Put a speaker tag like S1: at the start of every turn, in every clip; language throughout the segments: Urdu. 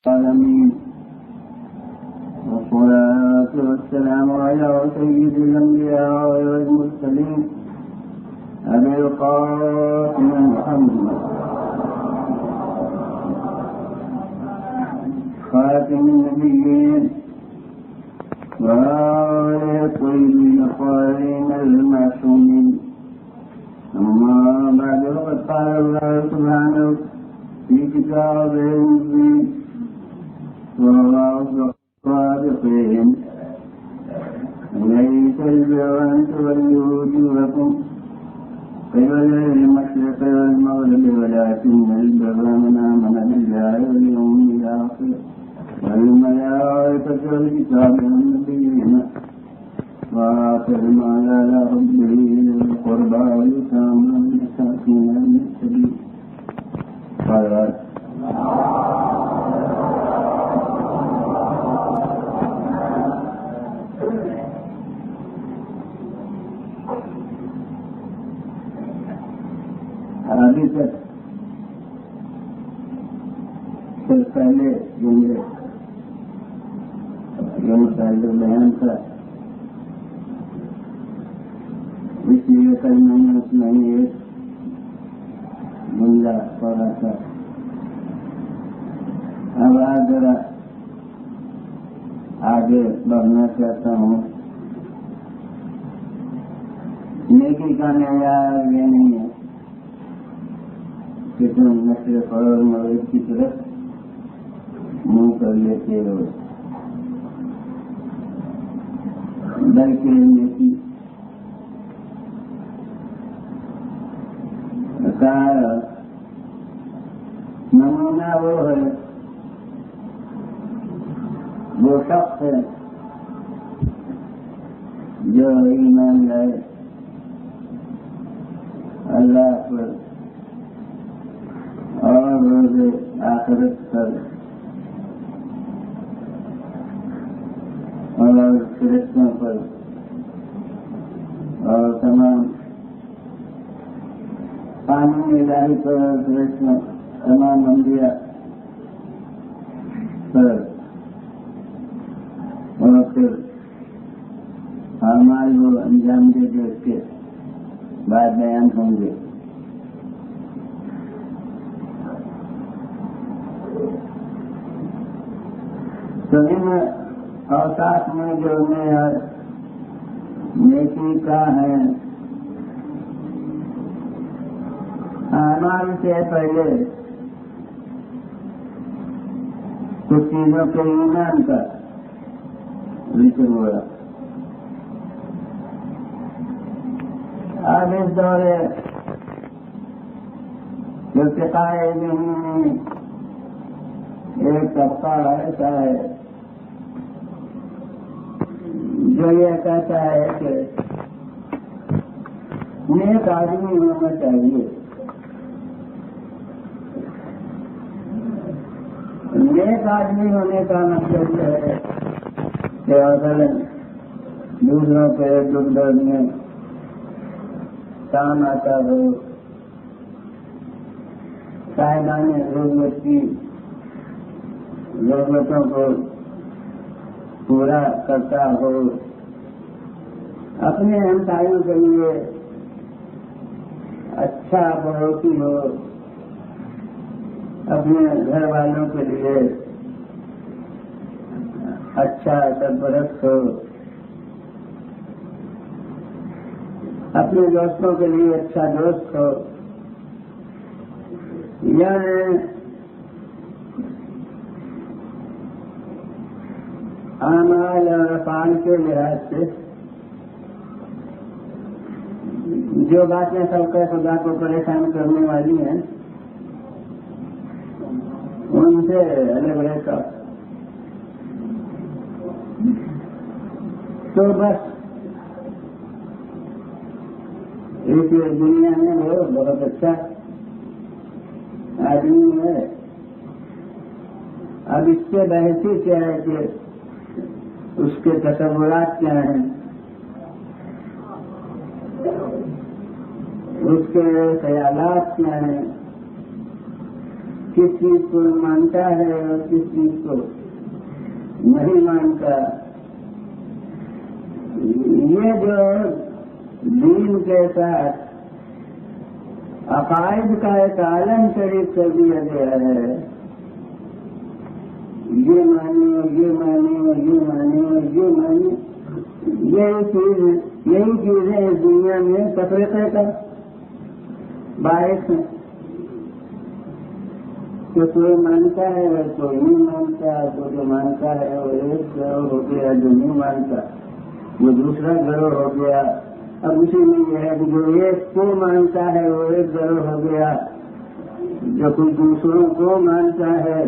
S1: العالمين والصلاة والسلام على سيد الأنبياء والمرسلين أبي القاسم محمد خاتم النبيين وآله الطيبين الطاهرين المعصومين. أما بعد فقد قال الله سبحانه في كتابه المبين وهو أصدق الصادقين: ليس البر أن تولوا وجوهكم قبل المشرق والمغرب ولكن البر من آمن بالله واليوم الآخر والملائكة والكتاب والنبيين وآخر ما على ربه للقربى واليتامى والمساكين وابن السبيل. قال ابھی تک سے پہلے جملے جو مسائل بیان تھا، اس لیے کل میں نے اس میں ایک جملہ پڑھا تھا. اب ذرا آگے بڑھنا چاہتا ہوں. نیکی کا معیار یہ نہیں ہے کہ تم مشرق اور مغرب کی طرف منہ کر لیتے ہو، بلکہ نیکی کا نمونہ وہ ہے، وہ شخص ہے جو ایمان لائے اللہ پر اور روز آخرت پر اور فرشتوں پر اور تمام قانون الہی پر اور فرشتوں تمام انبیاء پر اور پھر اعمال وہ انجام دے جو اس کے بعد بیان ہوں گے. تو ان اوقات میں جو معیار نیکی کا ہے، اعمال سے پہلے کچھ چیزوں کے ایمان کا ذکر ہوا. اب اس دور ارتقاء علم میں ایک طبقہ ایسا ہے جو یہ کہتا ہے کہ نیک آدمی ہونا چاہیے. نیک آدمی ہونے کا مطلب یہ ہے کہ اگر دوسروں کے دکھ درد میں کام آتا ہو، صاحبان ضرورت کی ضرورتوں کو پورا کرتا ہو، اپنے ہمسایوں کے لیے اچھا پڑوسی ہو، اپنے گھر والوں کے لیے اچھا سرپرست ہو، اپنے دوستوں کے لیے اچھا دوست ہو. یعنی اعمال اور افعال کے لحاظ سے جو باتیں خلق خدا کو پریشان کرنے والی ہیں ان سے الگ رہتا. تو بس اس دنیا میں وہ بہت اچھا آدمی ہے. اب اس کے بحثی کیا ہے کہ اس کے تصورات کیا ہیں، اس کے خیالات کیا ہیں، کس چیز کو مانتا ہے اور کس چیز کو نہیں مانتا. یہ جو دین کے ساتھ عقائد کا ایک عالم شریف کر دیا گیا ہے، یہ مانے اور یہ مانے اور یہ مانے اور یہ مانے، یہی چیزیں اس دنیا میں تفریقے کا باعث ہیں کہ کوئی مانتا ہے اور کوئی نہیں مانتا، کوئی جو مانتا ہے وہ ایک گروہ ہو گیا، جو نہیں مانتا وہ دوسرا گروہ ہو گیا. اب اسی میں یہ ہے کہ جو ایک کو مانتا ہے وہ ایک گروہ ہو گیا، جو کوئی دوسروں کو مانتا ہے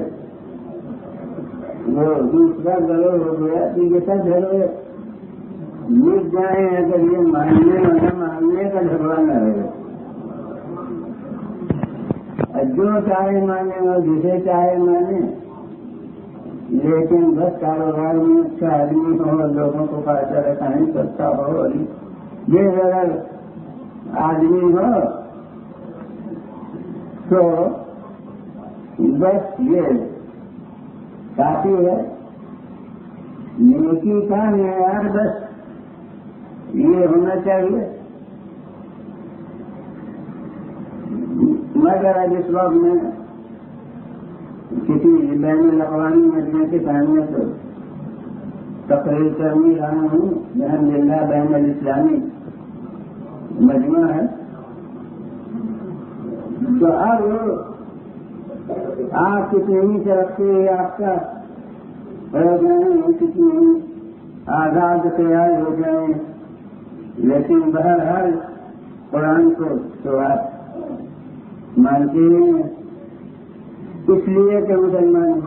S1: وہ دوسرا گروہ ہو گیا. تو یہ سب جھگڑے مٹ جائیں اگر یہ ماننے اور نہ ماننے کا جھگڑا نہ رہے. جو چاہے مانے اور جسے چاہے مانے، لیکن بس کاروبار میں اچھا آدمی ہو اور لوگوں کو فائدہ رکھانے سکتا ہو اور بے ضرر آدمی ہو تو بس یہ کافی ہے. نیکی کا معیار بس یہ ہونا چاہیے. مگر آج اس وقت میں کسی بین الاقوامی مجمع کے سامنے تو تقریر کرنے رہا ہوں. بحمد اللہ بین الاسلامی مجمع ہے. تو اب آپ کتنی ترقی یافتہ ہو جائیں، کتنی آزاد خیال ہو جائیں، لیکن بہرحال قرآن کو تو آپ مانتے ہیں اس لیے کہ مسلمان.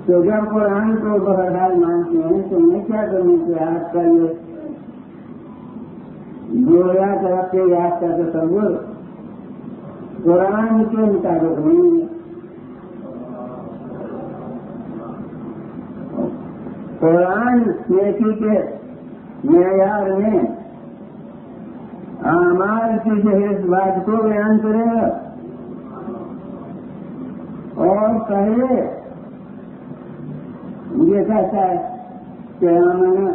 S1: تو جب قرآن کو بہرحال مانتے ہیں تو میں کیا کروں کہ آپ کا یہ گویا ترقی یافتہ تصور قرآن کے مطابق نہیں ہے. قرآن نیکی کے معیار میں اعمال کی جہیز بات کو بیان کرے گا اور کہے یہ کہتا ہے کہ آمنا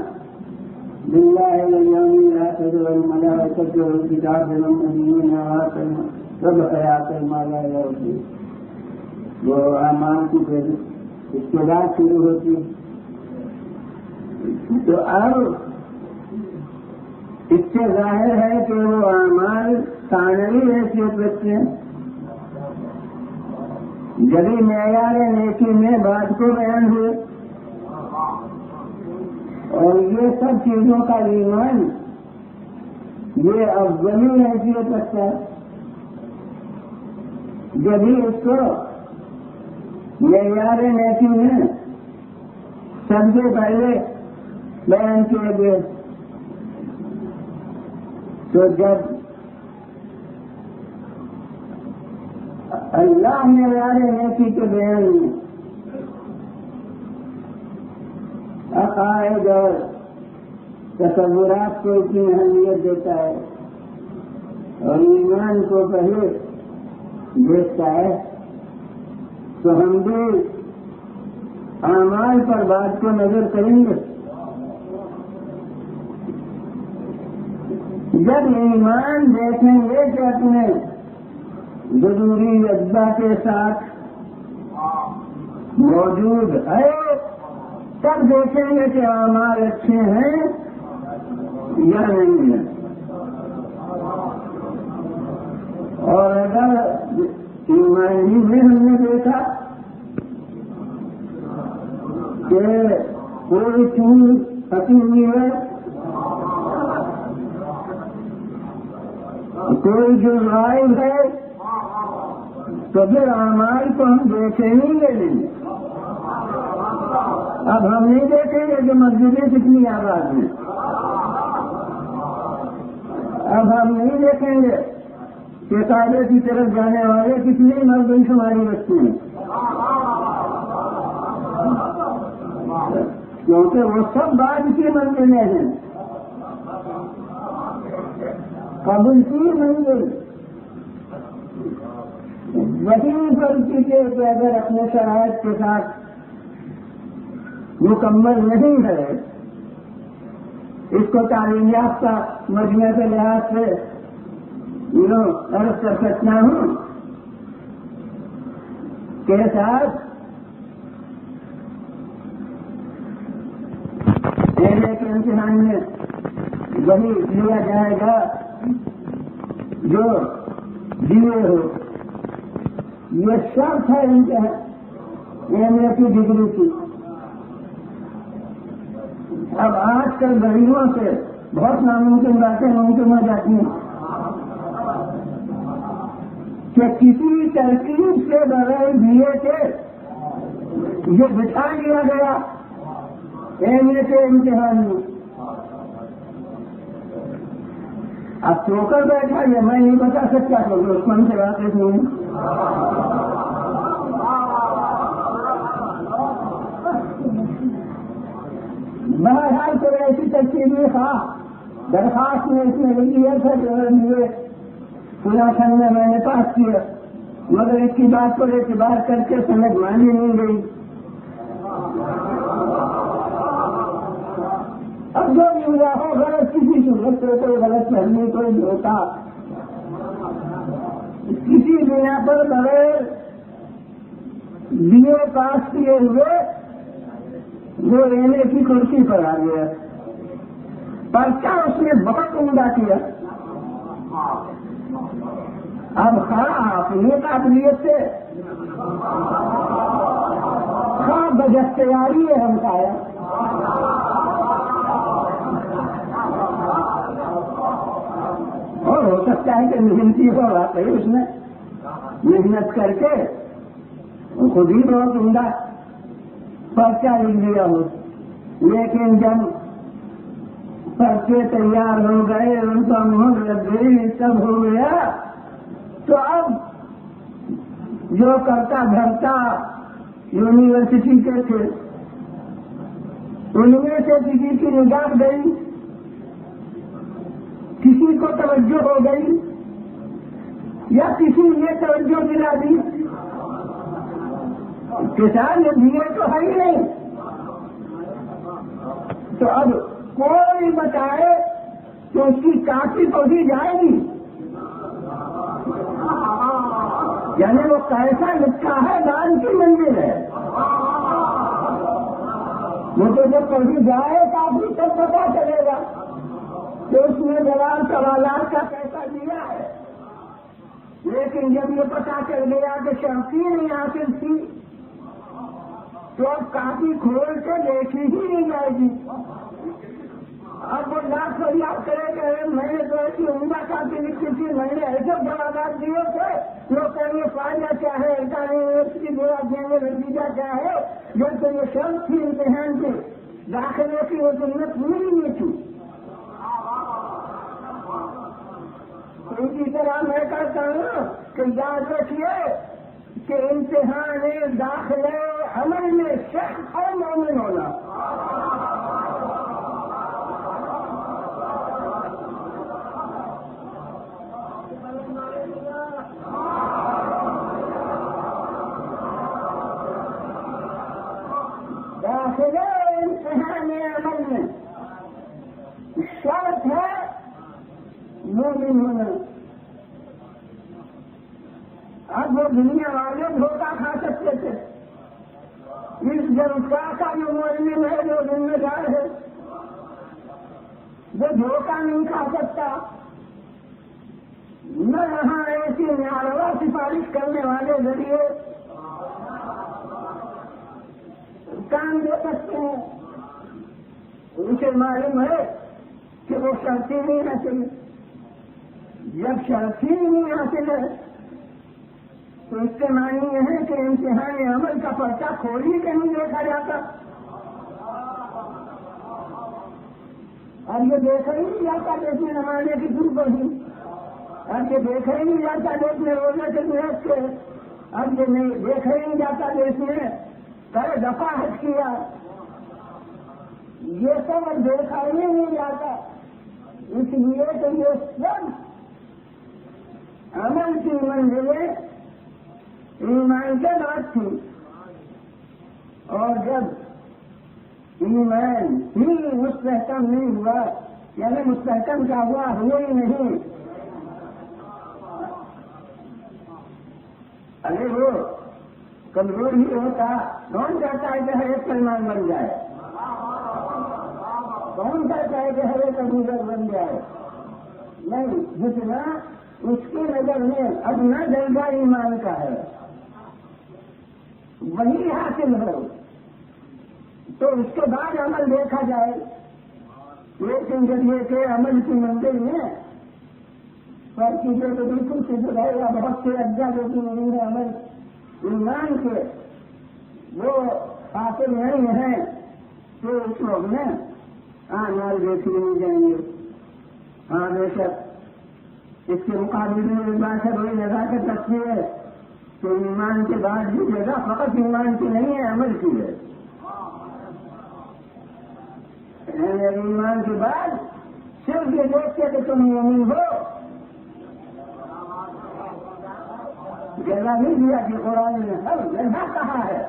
S1: باللہ والیوم الآخر والملائکۃ والکتاب والنبیین وآتینا سب خیات المالا ہوتی. وہ اعمال کی جہیز اس کے بعد شروع ہوتی. تو اب اس سے ظاہر ہے کہ وہ اعمال ثانوی حیثیت رکھتے ہیں. جبھی معیار نیکی میں بات کو بیان ہوئے اور یہ سب چیزوں کا ایمان یہ افضلی حیثیت رکھتا ہے. جبھی اس کو معیار نیکی میں سب سے پہلے بیان کیے گئے. تو جب اللہ معیار نیکی کے بیان میں عقائد اور تصورات کو اتنی اہمیت دیتا ہے اور ایمان کو پہلے دیکھتا ہے تو ہم بھی اعمال پر بات کو نظر کریں گے. جب ایمان دیکھیں گے کہ اپنے ضروری اجزا کے ساتھ موجود ہے تب دیکھیں گے کہ اعمال اچھے ہیں یا نہیں ہیں. اور اگر ایمانی میں ہم نے دیکھا کہ کوئی چیز حقیقی ہے، کوئی جو غائب ہے، تو پھر اعمال کو ہم دیکھیں ہی نہیں. اب ہم نہیں دیکھیں گے کہ مسجدیں کتنی آباد ہیں، اب ہم نہیں دیکھیں گے کہ کعبے کی طرف جانے والے کتنی مردم شماری رکھتے ہیں، کیونکہ وہ سب بعد کی منزلیں ہیں. قبل کی منزل وہی غلطی کے اگر اپنے شرائط کے ساتھ مکمل نہیں ہے، اس کو تعلیم یافتہ مجموعے کے لحاظ سے عرض کر سکتا ہوں کہ ساتھ پہلے کے امتحان میں وہی لیا جائے گا جو دیے ہو، یہ شرط ہے ایم اے کی ڈگری کی۔ اب آج کل غریبوں سے بہت ناممکن باتیں ممکن ہو جاتی ہیں کہ کسی ترکیب سے بغیر دیے کے یہ بٹھا دیا گیا ایم اے کے امتحان میں۔ اب سو کر بیٹھا یہ میں نہیں بتا سکتا تو اس من سے واقف نہیں۔ بہرحال کوئی ایسی ترکیبی درخواست میں اس نے لکھی ہے جو لیے پورا سن میں نے پاس کیا، مگر اس کی بات پر اعتبار کر کے سمجھ مانی نہیں گئی۔ اب جو بھی ہوا ہو غلط کسی صورت سے کوئی غلط فہمی کوئی دھوکہ کسی بنا پر بغیر BA پاس کیے ہوئے وہ ایم اے کی کرسی پر آ گیا، پرچہ اس نے بہت عمدہ کیا۔ اب اپنی قابلیت سے بدختیاری ہے ہم کا اور ہو سکتا ہے کہ محنتی ہو واقعی اس نے محنت کر کے خود ہی بہت عمدہ پرچہ لکھ دیا ہو، لیکن جب پرچے تیار ہو گئے ان کا مہر لگ گئی سب ہو گیا تو اب جو کرتا دھرتا یونیورسٹی کے تھے ان میں سے کسی کی نگاہ گئی، کسی کو توجہ ہو گئی یا کسی نے توجہ دلا دی کسان نے دیے تو ہے ہی نہیں، تو اب کوئی بتائے تو اس کی کاپی پڑھی جائے گی، یعنی وہ کیسا لکھا ہے دان کی منزل ہے، وہ تو جب پڑھی جائے کاپی تب پتا چلے گا کہ اس نے جواب سوالات کا کیسا دیا ہے۔ لیکن جب یہ پتا چل گیا کہ شرطی نہیں حاصل تھی تو اب کاپی کھول کے دیکھی ہی نہیں جائے گی۔ اب وہ لاکھ فریاد کرے کہ میں نے تو ایسی عمدہ کاپی لکھی تھی، میں نے ایسے جوابات دیے تھے، لوگ کہیں گے فائدہ کیا ہے، یونیورسٹی برا دیں گے، نتیجہ کیا ہے، جب تو یہ شرط تھی امتحان کی داخلے کی وہ تم نے پوری نہیں تھی۔ اسی طرح میں کہتا ہوں کہ یاد رکھیے کہ امتحان داخلے عمل میں شیخ اور مومن ہونا، داخلے امتحان عمل میں شرط ہے مومن ہونا۔ اب وہ دنیا والے دھوکہ کھا سکتے تھے، اس جلسہ کا جو معلم ہے جو ذمہ دار ہے وہ دھوکہ نہیں کھا سکتا، نہ یہاں ایسی ناروا سفارش کرنے والے ذریعے کام دے سکتے ہیں۔ اسے معلوم ہے کہ وہ شرطی نہیں حاصل، جب شرطی نہیں حاصل ہے تو اس کے معنی یہ ہے کہ امتحان عمل کا پرچہ کھول ہی کے نہیں دیکھا جاتا، اب یہ دیکھا ہی نہیں جاتا دیکھنے نمانے کی دور پر ہی، اب یہ دیکھا ہی نہیں جاتا دیکھنے روزے کے محنت کے، اب یہ نہیں دیکھا ہی نہیں جاتا دیکھنے کرے دفعہ حج کیا، یہ سب دیکھا ہی نہیں جاتا، اس لیے کہ یہ سب عمل کی منزلیں ایمان کے بعد تھی، اور جب ایمان ہی مستحکم نہیں ہوا، یعنی مستحکم کا ہوا ہوئے ہی نہیں، اگر وہ کمزور ہی ہوتا، کون چاہتا ہے کہ ہر ایک مسلمان بن جائے؟ کون چاہتا ہے کہ ہر ایک ابوذر بن جائے؟ نہیں، جتنا اس کی نظر میں اپنا درجہ ایمان کا ہے وہی حاصل ہو، تو اس کے بعد عمل دیکھا جائے۔ لیکن جب یہ کہ عمل کی منزل میں فرق کیجیے تو بالکل سدھ رہے گا، بہت سے اجزا جو کہ نہیں ہے عمل ایمان کے وہ حاصل نہیں ہیں، تو اس وقت میں اعمال دیکھ لیے جائیں گے۔ ہاں بے شک اس کے مقابلے میں بات ہے وہی نزاکت رکھتی ہے کہ ایمان کے بعد بھی جگہ فقط ایمان کی نہیں ہے، عمل کی ہے۔ ایمان کے بعد صرف یہ دیکھتے کہ تم مومن ہو، جگہ نہیں دیا کہ قرآن نے ہر جگہ کہا ہے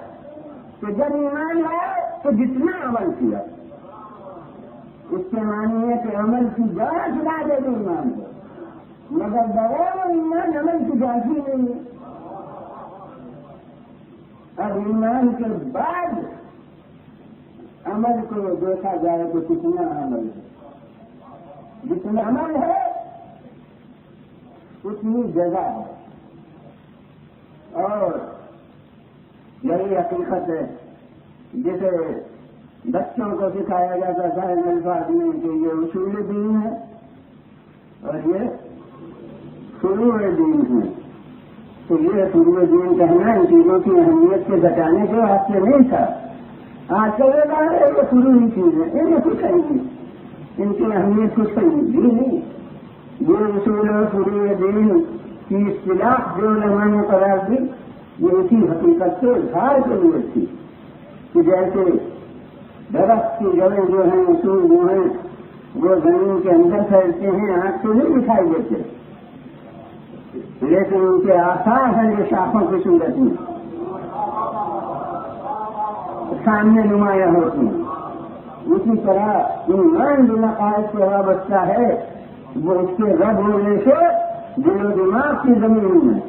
S1: کہ جب ایمان لائے تو جتنا عمل کیا، اس سے معنی ہے کہ عمل کی جانچ لا دے گی ایمان کو، مگر بغیر ایمان عمل کی جانچ ہی نہیں ہے۔ اب ایمان کے بعد عمل کو دیکھا جائے تو کتنا عمل ہے، جتنا عمل ہے اتنی جگہ ہے، اور یہی حقیقت ہے جسے بچوں کو سکھایا جاتا تھا ان الفاظ میں کہ یہ اصول دین ہے اور یہ فروع دین ہے، تو یہ فروع دین کہنا ان چیزوں کی اہمیت سے بچانے کے واسطے نہیں تھا۔ آج کل یہ فروعی چیز ہے، ان میں کچھ نہیں، ان کی اہمیت کچھ نہیں۔ یہ اصول اور فروع دین کی اصطلاح جو علماء نے قرار دی یہ اسی حقیقت سے اظہار کے لیے تھی کہ جیسے درخت کی جڑیں جو ہیں، اصول جو ہیں وہ زمین کے اندر پھیلتے ہیں، آنکھ سے نہیں دکھائی دیتے، لیکن ان کے آثار ہیں جو شاخوں کی صورت میں سامنے نمایاں ہوتی ہیں۔ اسی طرح ایمان جو عقائد سے وابستہ ہے وہ اس کے رد ہونے سے دل و دماغ کی زمین میں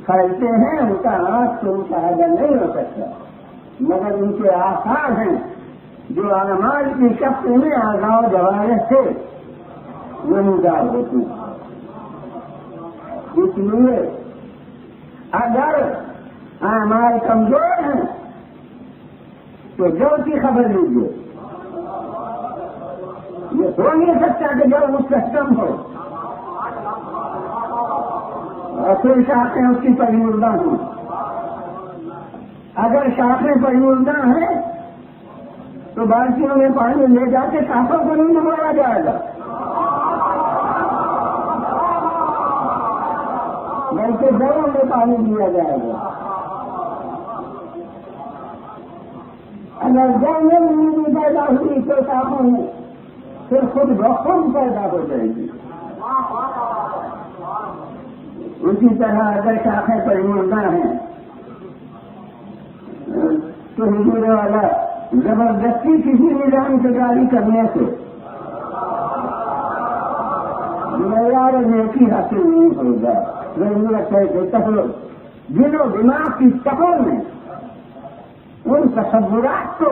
S1: پھیلتے ہیں، ان کا آنکھ سے مشاہدہ نہیں ہو سکتا، مگر ان کے آثار ہیں جو اعمال کی شکل میں اعضاء و جوارح سے نمودار ہوتی ہیں۔ اس لیے اگر اعمال کمزور ہیں تو جو کی خبر لیجیے، یہ ہو نہیں سکتا کہ جو مستحکم ہو اور پھر شاخیں اس کی پریمردہ ہوں۔ اگر شاخیں پریمردہ ہیں تو بالٹیوں میں پانی لے جا کے شاخوں کو نہیں ڈبویا جائے گا، بلکہ جڑوں میں پانی دیا جائے گا۔ اگر جڑ میں نیندی پیدا ہوئی تو شاخوں میں پھر خود بخود پیدا ہو جائے گی۔ اسی طرح اگر شاخیں پریمردہ ہیں تو حضور والا زبردستی کسی نظام سے جاری کرنے سے معیار نیکی حاصل نہیں ہوگا۔ ضرورت ہے کہ دل و دماغ کی تہوں میں ان تصورات کو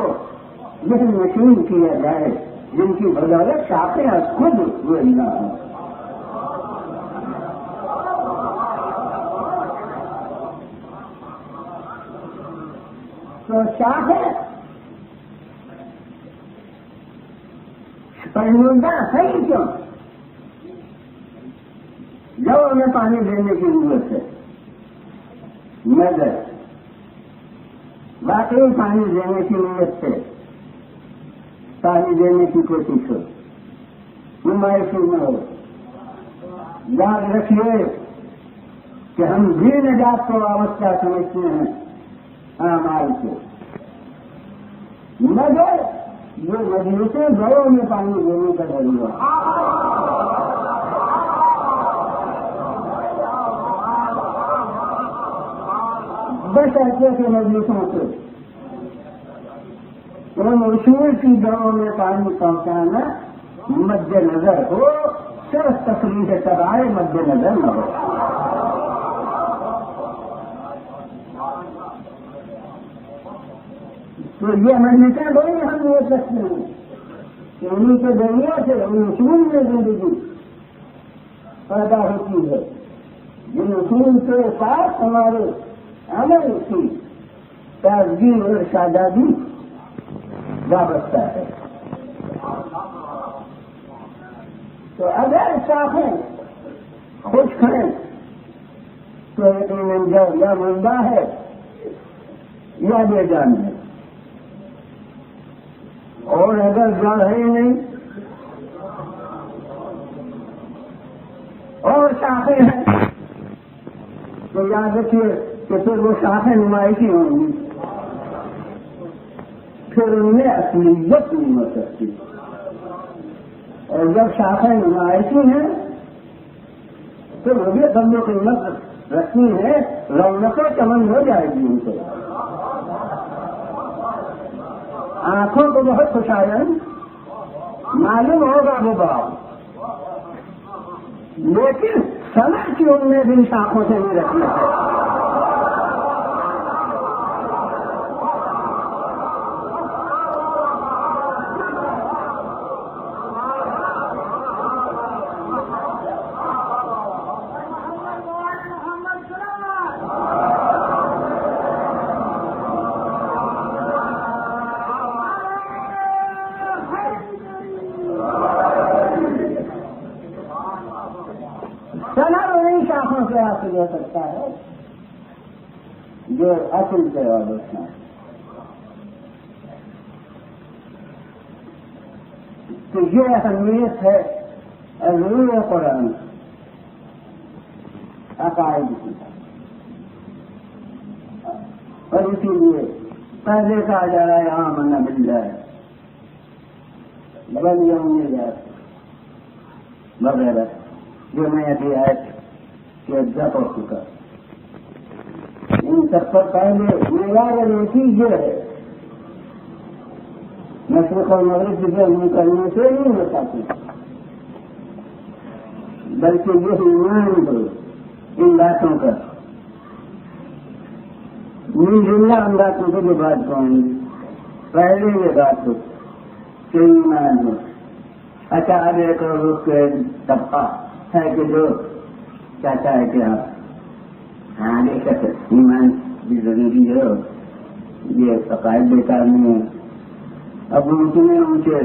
S1: ذہن نشین کیا جائے جن کی بدولت شاخیں خود ہوئے نہ ہوں۔ تو شاخیں پریمردہ ہے ہی کیوں؟ جو انہیں پانی دینے کی ضرورت ہے، مگر واقعی پانی دینے کی نیت سے پانی دینے کی کوشش ہو، نمائشی نہ ہو۔ یاد رکھیے کہ ہم بھی نجات کو وابستہ سمجھتے ہیں اعمال کو، مگر یہ مجلسیں گھروں میں پانی دینے کا ضرورت بس ایسے کے مجلسوں سے ان اصول کی جڑوں میں پانی پہنچانا مد نظر ہو، صرف تفریح ترائے مد نظر نہ ہو۔ تو یہ مجلسیں بڑی اہمیت رکھتے ہیں کہ انہیں کے ذریعے سے ان اصول میں زندگی پیدا ہوتی ہے، جن اصول کے ساتھ ہمارے عمل کی تازگی اور شادابی وابستہ ہے۔ تو اگر شاخیں خشک ہیں تو یقیناً یا مندہ ہے یا بے جان ہے، اور اگر جڑ ہے نہیں اور شاخیں ہیں تو یاد رکھیے کہ پھر وہ شاخیں نمائشی ہوں گی، پھر ان میں اصلیت نہیں ہو سکتی، اور جب شاخیں نمائشی ہیں تو وہ بھی قدر قیمت رکھنی ہے، رونقیں چمن ہو جائے گی ان سے، آنکھوں کو بہت خوشائن معلوم ہوگا وہ باپ، لیکن سمجھ کی ان میں بھی شاخوں سے نہیں رکھنا ہے۔ حاصل ہو سکتا ہے جو اصل سے وابستہ ہے۔ تو یہ اہمیت ہے علوم قرآن عقائد کی، اور اسی لیے پہلے کہا جا رہا ہے آمنا باللہ والیوم الاخر وغیرہ، جو میں ابھی آیت ہو چکا۔ ان سب پر پہلے معیار یہ ہے، مشرق اور مغرب کی جنگ کرنے سے نہیں ہو سکتی، بلکہ یہ ایمان ہو ان باتوں کا، ان جملہ ان باتوں کو جو بات کہیں گی، پہلے یہ بات ہو کہ ایمان ہو۔ اچھا اب ایک اور اس کے طبقہ ہے کہ جو چاہتا ہے کہ آپ ہاں بے شک ایمان بھی ضروری ہے، یہ عقائد بیکار نہیں ہے، اب اتنے اونچے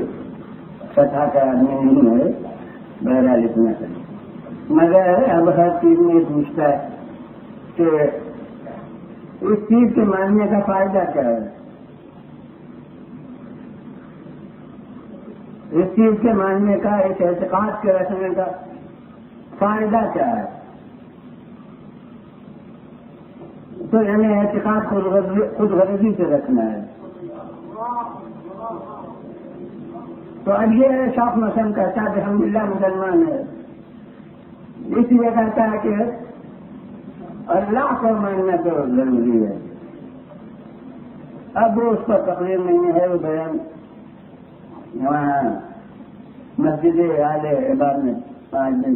S1: سطح کا آدمی نہیں ہے، بہرحال اتنا کریں، مگر اب ہر چیز میں پوچھتا ہے کہ اس چیز کے ماننے کا فائدہ کیا ہے، اس چیز کے ماننے کا، اس اعتقاد کے رکھنے کا فائدہ کیا ہے؟ تو یعنی اعتقاد خود غرضی سے رکھنا ہے۔ تو اب یہ شوق مسلم کہتا ہے کہ الحمدللہ مسلمان ہے، اس لیے کہتا ہے کہ اللہ کو ماننا تو ضروری ہے۔ اب وہ اس پر تقریر نہیں ہے، وہ بیان وہاں مسجد اعلی عباد میں 5 دن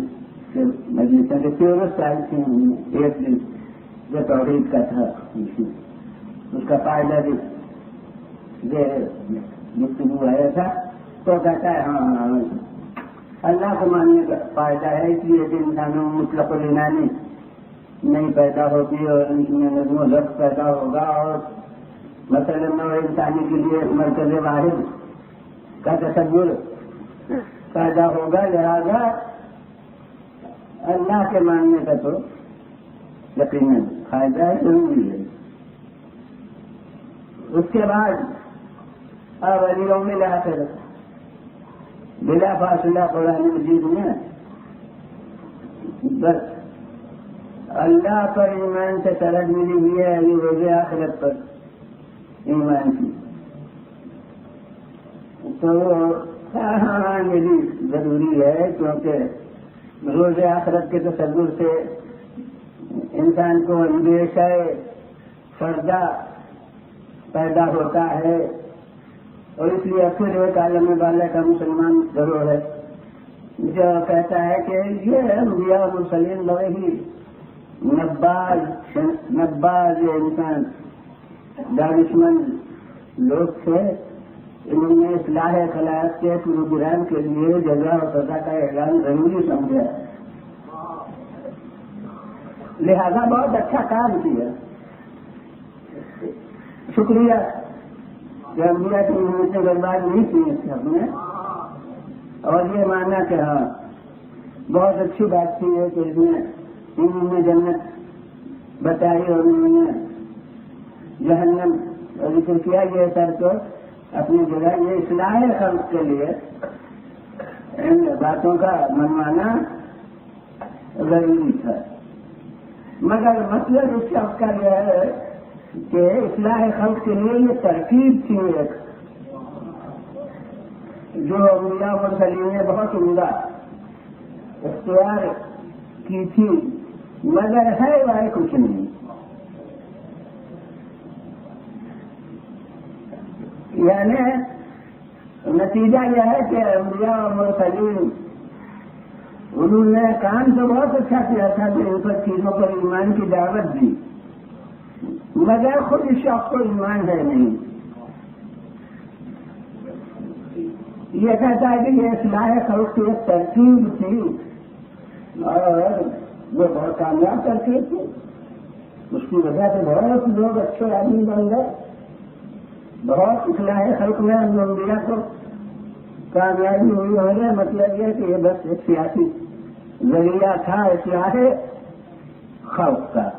S1: سے مجلسیں کے فیورسٹ آئی تھی، ایک دن جو توحید کا تھا اس کا فائدہ بھی گفتگو آیا تھا، تو کہتا ہے ہاں اللہ کو ماننے کا فائدہ ہے، اس لیے کہ انسانوں میں مطلق العنانی نہیں پیدا ہوتی اور ان میں نظم و ضبط پیدا ہوگا، اور مثلاً نوع انسانی کے لیے مرکز واحد کا تصور پیدا ہوگا، لہذا اللہ کے ماننے کا تو یقیناً فائدہ ہے، ضروری ہے۔ اس کے بعد اب والیوم الاخر بلا فاصلہ قرآن مجید میں بس اللہ پر ایمان سے سرحد ملی ہوئی ہے، یعنی روز آخرت پر ایمان کی، تو ہاں میری ضروری ہے، کیونکہ روز آخرت کے تصور سے انسان کو اندیشہ پردہ پیدا ہوتا ہے، اور اس لیے پھر ایک عالم والا کا مسلمان ضرور ہے جو کہتا ہے کہ یہ انبیاء و مرسلین بڑے ہی نباز انسان دانشمند لوگ تھے، انہوں نے اصلاح خلائق کے پروگرام کے لیے جزا اور سزا کا اعلان ضروری سمجھا، لہذا بہت اچھا کام کیا، شکریہ کہ انبیاء کی محنتیں برباد نہیں کی اس سب نے، اور یہ ماننا کہ ہاں بہت اچھی بات تھی ہے کہ انہوں نے جنت بتائی اور انہوں نے جہنم ذکر کیا، یہ سر کو اپنی جگہ یہ اصلاح خلق کے لیے ان باتوں کا منوانا ضروری تھا، مگر مطلب اس شخص کا یہ ہے کہ اصلاح خلق کے لیے یہ ترکیب تھی ایک جو انبیاء و مرسلین نے بہت عمدہ اختیار کی تھی، مگر ہے وہ کچھ نہیں، یعنی نتیجہ یہ ہے کہ انبیاء و مرسلین انہوں نے کام تو بہت اچھا کیا تھا کہ ان پر چیزوں پر ایمان کی دعوت دی، مگر خود اس شخص کو ایمان ہے نہیں، یہ کہتا ہے کہ یہ اصلاح خلق کی ایک ترکیب تھی اور وہ بہت کامیاب ترکیب تھی، اس کی وجہ سے بہت لوگ اچھے آدمی بن گئے، بہت اصلاح خلق میں انبیاء کو کامیابی ہوئی ہو گئے، مطلب یہ کہ یہ بس ایک سیاسی ذریعہ تھا اصلاح خلق کا،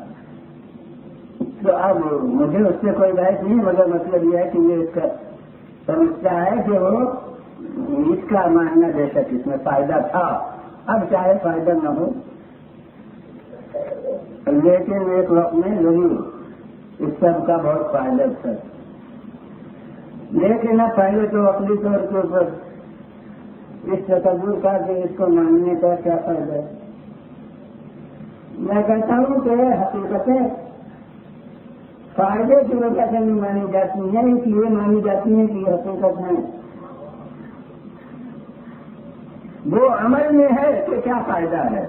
S1: تو اب مجھے اس سے کوئی بحث نہیں، مگر مطلب یہ ہے کہ یہ اس کا سمجھتا ہے کہ وہ اس کا ماننا بے شک اس میں فائدہ تھا، اب چاہے فائدہ نہ ہو، لیکن ایک وقت میں ضرور اس سب کا بہت فائدہ تھا، لیکن اب پہلے تو عقلی طور کے اوپر اس تصور کا کہ اس کو ماننے کا کیا فائدہ ہے؟ میں کہتا ہوں کہ حقیقتیں فائدے کی وجہ سے نہیں مانی جاتی ہیں، اس لیے مانی جاتی ہیں کہ یہ حقیقت ہے، وہ عمل میں ہے کہ کیا فائدہ ہے،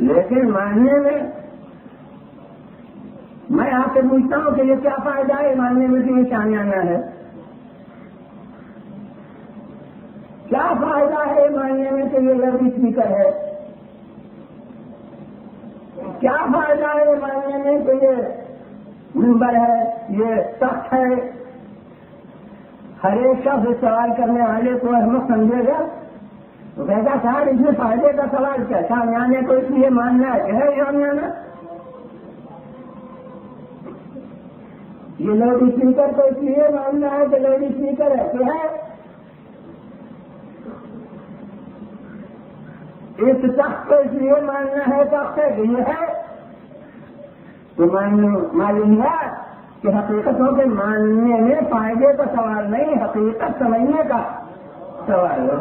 S1: لیکن ماننے میں میں آپ سے پوچھتا ہوں کہ یہ کیا فائدہ ہے ماننے میں کہ یہ شامیانہ ہے، کیا فائدہ ہے ماننے میں کہ یہ لاؤڈ اسپیکر ہے، کیا فائدہ ہے ماننے میں کہ یہ منبر ہے، یہ تخت ہے، ہر ایک شخص سوال کرنے والے کو احمد سمجھے گا تو کہتا صاحب اس میں فائدے کا سوال کیا، شامیانے کو اس لیے ماننا ہے کہ ہے شامیانہ، یہ لاؤڈ اسپیکر کو اس لیے ماننا ہے کہ لاؤڈ اسپیکر ہے کہ ہے، اس تخت کو اس لیے ماننا ہے تخت ہے کہ یہ ہے، تو معلوم ہے کہ حقیقتوں کے ماننے میں فائدے کا سوال نہیں، حقیقت سمجھنے کا سوال ہے۔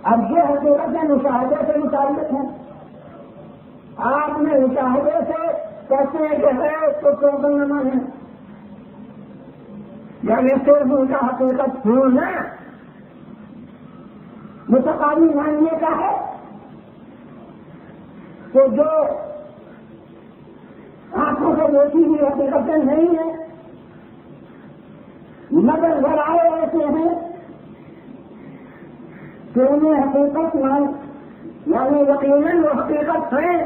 S1: اب یہ حقیقت مشاہدے سے متعلق ہے، آپ نے مشاہدے سے کہتے ہیں کہ ہے تو کیوں نہ مانے، یعنی صرف ان کا حقیقت ہونا متقابل ماننے کا ہے، تو جو آنکھوں سے دیکھی ہوئی حقیقتیں نہیں ہے، مگر ذرائع ایسے ہیں کہ انہیں حقیقت یعنی یقیناً وہ حقیقت ہے،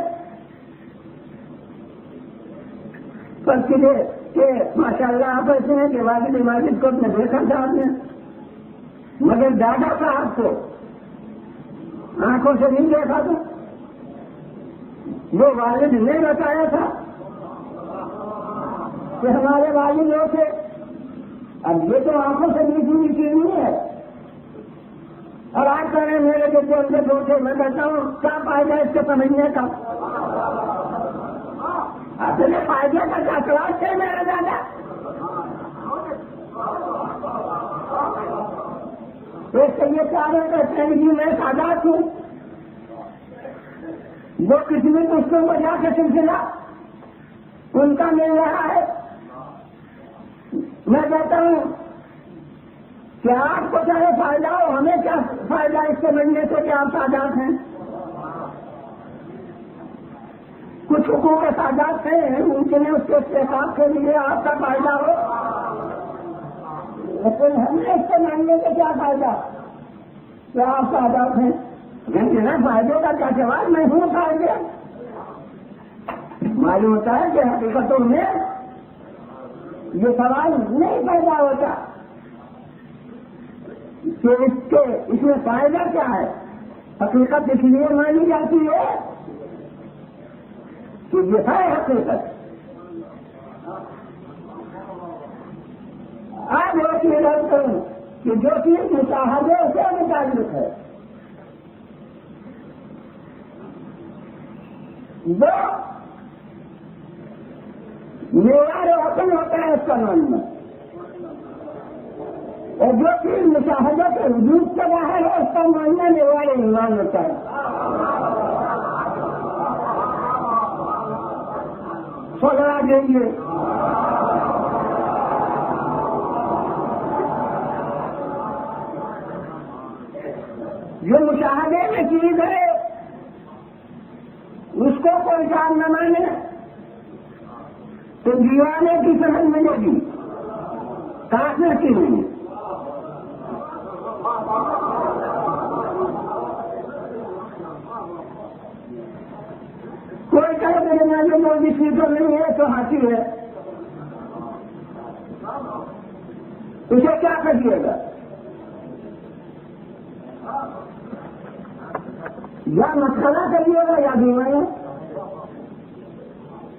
S1: پر کہ ماشاء اللہ آپ ایسے ہیں کہ واجد ماجد کو اپنے دیکھا تھا آپ نے، مگر دادا صاحب کو آنکھوں سے نہیں دیکھا تھا، وہ والد نے بتایا تھا کہ ہمارے والد وہ تھے، اب یہ تو آنکھوں سے دیکھی ہوئی چیز نہیں ہے، اور آپ کہہ رہے ہیں میرے جیسے اندر دو تھے، میں کہتا ہوں کیا فائدہ اس کو سمجھنے کا، اپنے فائدے کا کیا سوال ہے میرا دادا، ایک یہ چاہ رہے کہتے ہیں کہ میں سادات ہوں، وہ کتنی دوستوں کو جا کے سلسلہ ان کا مل رہا ہے. میں کہتا ہوں کہ آپ کو چاہے فائدہ ہو، ہمیں کیا فائدہ اس سے ملنے سے کہ آپ سادات ہیں. کچھ حقوق سادات ہیں ممکن ہے اس کے استحقاق کے لیے آپ کا فائدہ ہو، لیکن ہمیں اس سے ملنے سے کیا فائدہ کہ آپ سادات ہیں. نا فائدے کا کیا سوال، میں ہوں فائدے. معلوم ہوتا ہے کہ حقیقتوں میں یہ سوال نہیں پیدا ہوتا کہ اس میں فائدہ کیا ہے. حقیقت اس لیے مانی جاتی ہے کہ یہ ہے حقیقت. آج وہ چیز کروں کہ جو چیز مشاہدے سے متعلق ہے وہ معیار حکم ہوتا ہے اس قانون میں، اور جو چیز مشاہدے کے وجود سے باہر ہے اس کا ماننا معیار ایمان ہوتا ہے. سوچا دیں جو مشاہدے میں چیز ہے اس کو کوئی کام نہ مانے تو دیوانے کی سمجھ ملے گی، کافر کی نہیں. کوئی کہے میرے معلوم موجود چیزوں نہیں ہے تو ہاتھی ہے، اسے کیا کریے گا؟ یا مسئلہ کریے گا یا دیوانے.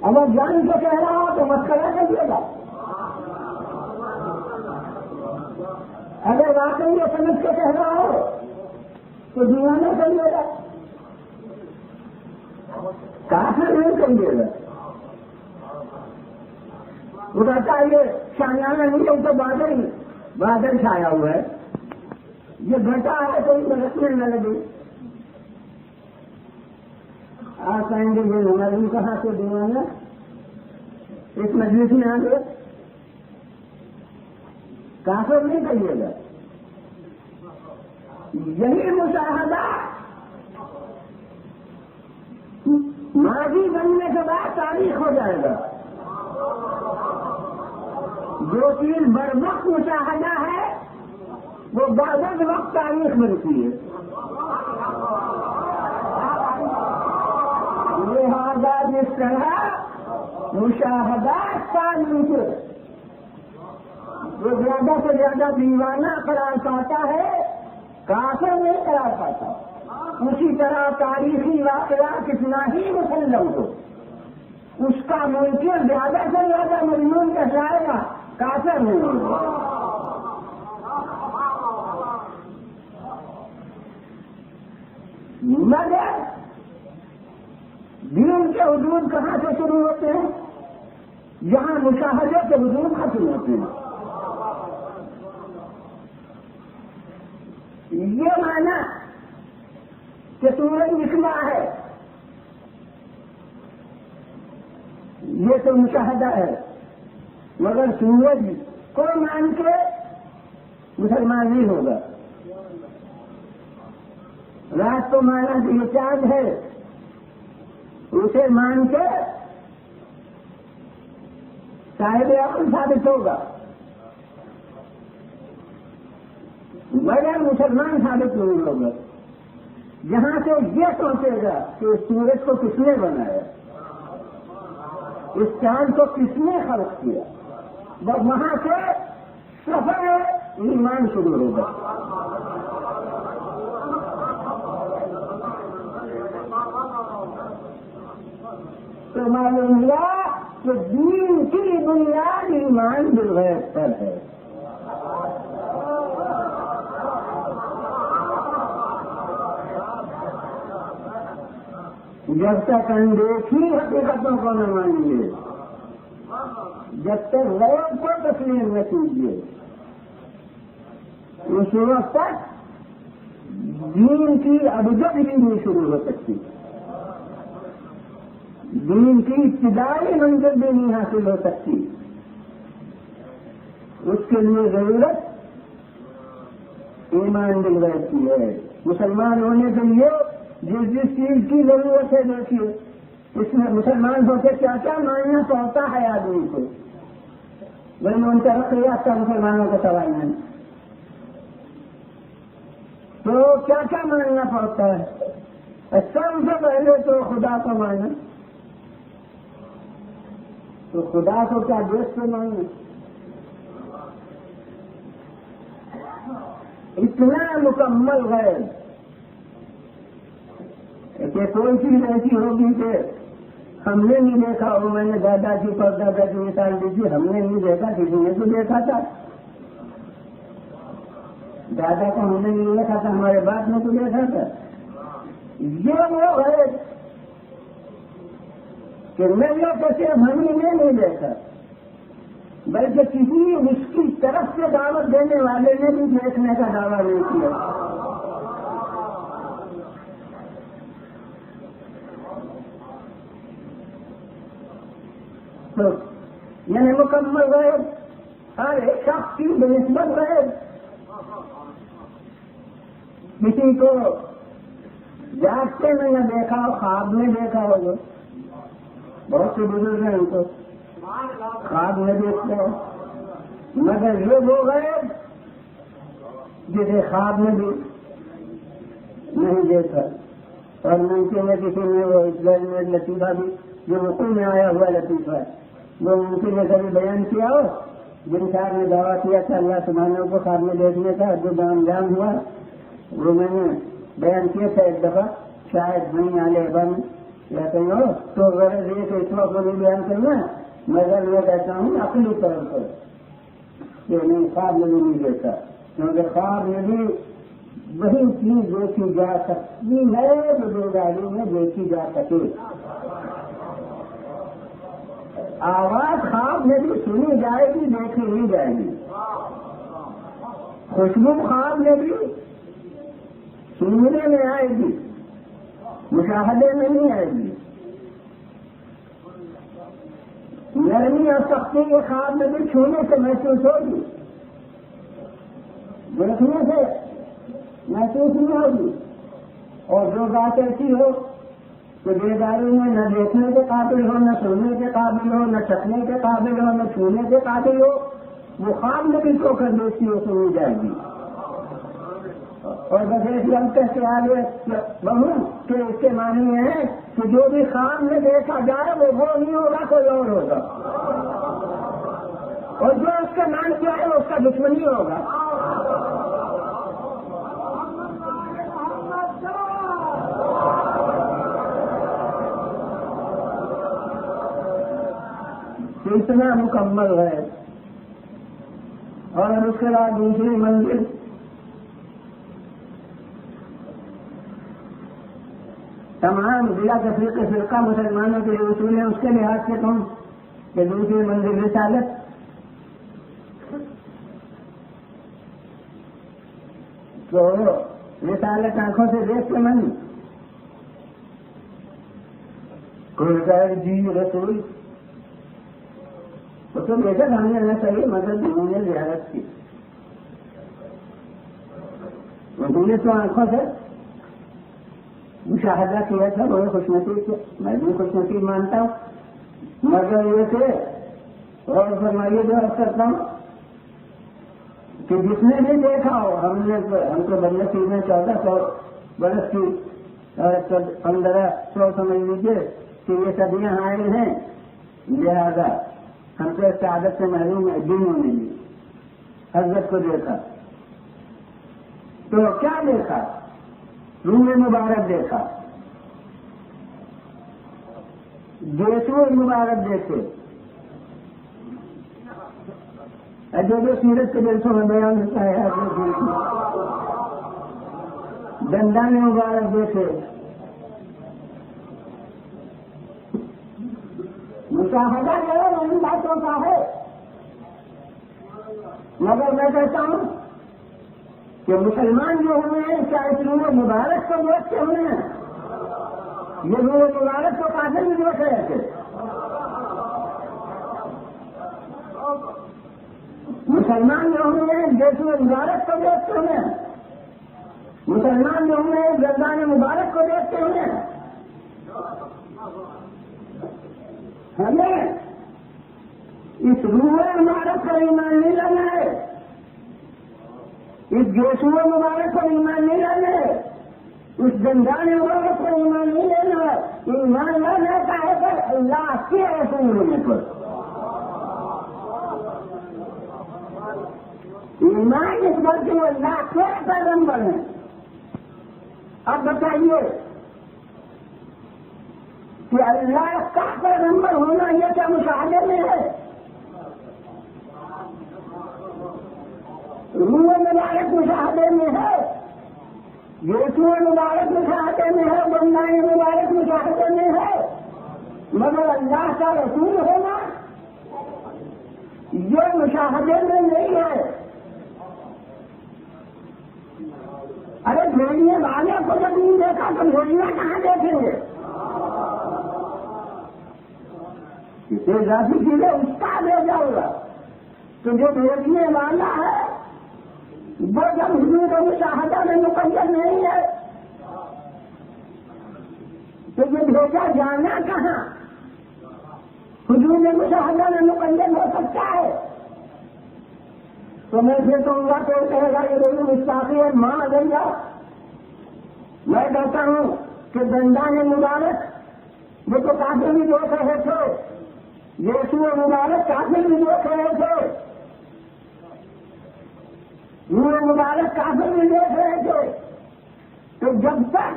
S1: اگر جان کے کہہ رہا ہو تو مسئلہ کریے گا، اگر واقعی یہ سمجھ کے کہہ رہا ہو تو دیوانے کریے گا، کافر نہیں کریے گا. وہ کہتا ہے یہ شامیانہ نہیں ہے تو بادل چھایا ہوا ہے، یہ گھٹا ہے تو برسنے نہ لگے. آپ کہیں گے یہ معلوم کہاں سے دیوانا اس مجلس میں آ گئے، کافر نہیں کریے گا. یہی مشاہدہ ماضی بننے کے بعد تاریخ ہو جائے گا. جو چیز بر وقت مشاہدہ ہے وہ بعد وقت تاریخ بنتی ہے. لہذا جس طرح مشاہدات ثانی سے وہ زیادہ سے زیادہ دیوانہ قرار پاتا ہے، کافر نہیں قرار پاتا، اسی طرح تاریخی واقعہ کتنا ہی مسلم ہو اس کا ممکن زیادہ سے زیادہ مجنون کہلائے گا، کافر نہیں ہوگا. مگر دین کے حدود کہاں سے شروع ہوتے ہیں؟ یہاں مشاہدے کے حدود ختم ہوتے ہیں. یہ مانا کہ سورج نکلا ہے یہ تو مشاہدہ ہے، مگر سورج کو مان کے مسلمان نہیں ہوگا. رات کو مانا کہ یہ چاند ہے، اسے مان کے صاحب عقل ثابت ہوگا، مگر مسلمان ثابت نہیں ہوگا. جہاں سے یہ سوچے گا کہ اس سورج کو کس نے بنایا، اس چاند کو کس نے خلق کیا، وہاں سے سفر ایمان شروع ہوگا. تو معلوم ہوا کہ دین کی بنیاد ایمان بالغیب پر ہے. جب تک اندیکھی حقیقتوں کو نہ مانیے، جب تک غیب کو تسلیم نہ کیجیے، اس وقت تک دین کی ابجد بھی نہیں شروع ہو سکتی. دین کی ابتدائی منزل بھی نہیں حاصل ہو سکتی. اس کے لیے ضرورت ایمان بالغیب کی ہے. مسلمان ہونے کے لیے جس چیز کی ضرورت ہے دیکھیے اس میں مسلمان ہو کے کیا کیا ماننا پڑتا ہے آدمی کو. میں ان کا رکھ لیا تھا مسلمانوں کا سوال نہیں. تو کیا کیا ماننا پڑتا ہے؟ سب سے پہلے تو خدا کو ماننا. تو خدا کو کیا دیش سے ماننا؟ اتنا مکمل ہے کہ کوئی چیز ایسی ہوگی کہ ہم نے نہیں دیکھا ہو. میں نے دادا کی پردادا کی مثال دی تھی, ہم نے نہیں دیکھا, کسی نے تو دیکھا تھا. دادا کو ہم نے نہیں دیکھا تھا, ہمارے باپ نے تو دیکھا تھا. یہ وہ ہے کہ میں نے تو صرف ہم نے نہیں دیکھا بلکہ کسی اس کی طرف سے دعوت دینے والے نے بھی دیکھنے کا دعویٰ نہیں کیا. تو یعنی مکمل غیب ہر ایک شخص کی بنسبت غیب. کسی کو جاگتے میں نہ دیکھا ہو, خواب میں دیکھا ہوگا. بہت سے بزرگ ہیں ان کو خواب میں دیکھتے ہو, مگر یہ وہ غیب جسے خواب میں بھی نہیں دیکھا. اور ممکن ہے کسی نے وہ اسرائیل میں لطیفہ بھی جو وقوع میں آیا ہوا لطیفہ ہے وہ ممکن ہے کبھی بیان کیا ہو. جن صاحب نے دعویٰ کیا تھا اللہ سبحانہ کو خواب میں دیکھنے کا, جو انجام ہوا وہ میں نے بیان کیا تھا ایک دفعہ, شاید نہیں آلے بن یا کہیں ہو. تو غرض یہ کہ اس وقت نہیں بیان کرنا, مگر میں کہتا ہوں عقلی طور پر کہ نہیں خواب میں بھی نہیں دیکھا, کیونکہ خواب میں بھی وہی چیز دیکھی جا سکتی ہے جو بیداری میں دیکھی جا سکے. آواز خواب میں بھی سنی جائے گی, دیکھی نہیں جائے گی. خوشبو خواب میں بھی سننے میں آئے گی, مشاہدے میں نہیں آئے گی. نرمی اور سختی کے خواب میں بھی چھونے سے محسوس ہوگی, دیکھنے سے محسوس نہیں ہوگی. اور جو بات ایسی ہو کہ بیداری میں نہ دیکھنے کے قابل ہو, نہ سننے کے قابل ہو, نہ چکھنے کے قابل ہو, نہ چھونے کے قابل ہو, وہ خواب میں بھی تو کر دیتی ہو سنی جائے گی. اور بس ایسی ہم کہتے آگے بہو کہ اس کے معنی ہے کہ جو بھی خواب میں دیکھا جائے وہ نہیں ہوگا, کوئی اور ہوگا. اور جو اس کا مان کیا ہے اس کا دشمنی ہوگا. اتنا مکمل ہے. اور اس کے بعد دوسری منزل تمام ضلع کے فرقہ مسلمانوں کے جو اصول ہیں اس کے لحاظ سے کہوں کہ دوسری منزل رسالت. تو رسالت آنکھوں سے دیکھ کے من کوئی کہے جی رسول تو بے شک ہمیں رہنا چاہیے, مگر انہوں نے زیارت کی. انہوں نے تو آنکھوں سے مشاہدہ کیا تھا, وہ خوش نصیب تھے, میں بھی خوش نصیب مانتا ہوں. مگر یہ تھے اور فرمائیے جو عرض کرتا ہوں کہ جس نے بھی دیکھا ہو, ہم کو بدنصیب میں 1400 برس کی 1500 سمجھ لیجیے کہ یہ صدیاں حائل ہیں, لہذا ہم کو اس عادت سے محروم ہے. دنوں نے بھی حضرت کو دیکھا تو کیا دیکھا؟ روح مبارک دیکھا, جیسو مبارک دیکھے. جو سیرت کے جلسوں میں بیان ہوتا ہے دندان مبارک دیکھے, مشاہدہ جو ہے ان باتوں کا ہے. مگر میں کہتا ہوں کہ مسلمان جو ہوئے ہیں کیا اس روح مبارک کو دیکھتے ہوئے ہیں؟ یہ روح مبارک کو کافر بھی دیکھ رہے تھے. مسلمان جو ہوئے جیسے مبارک کو دیکھتے ہیں, مسلمان جو ہوئے گردان مبارک کو دیکھتے ہیں. ہمیں اس روح مبارک پر ایمان نہیں لانا ہے, اس یسوع مبارک پر ایمان نہیں لانا ہے, اس گندان مبارک پر ایمان نہیں لینا ہے. ایمان لانا ہے پر اللہ کے رسول ہونے پر. ایمان اس بات کی اللہ کے پیغمبر ہیں. اب بتائیے کہ اللہ کا پیغمبر ہونا یہ کیا مشاہدے میں ہے؟ روح مبارک مشاہدے میں ہے, یسوع مبارک مشاہدے میں ہے, بندائے مبارک مشاہدے میں ہے, مگر اللہ کا رسول ہونا یہ مشاہدے میں نہیں ہے. ارے بھیڑیے والے کو جب نہیں دیکھا تو بھیڑیاں کہاں دیکھیں گے؟ کسی ذاتی چیزیں اس کا دے جاؤ گا تو جو بھیجنے والا ہے وہ جب حضور کا مشاہدہ میں مقدر نہیں ہے تو یہ بھیجا جانا کہاں؟ حضور میں مشاہدہ میں مقدر ہو سکتا ہے؟ تو میں پھر کہوں گا تو کہے گا یہ دونوں مستقی ہے ماں گنگا. میں کہتا ہوں کہ گندان مبارک وہ تو کافر بھی دیکھ رہے تھے, یسوع مبارک کافر بھی دیکھ رہے تھے, نور مبارک کافر بھی دیکھ رہے تھے. تو جب تک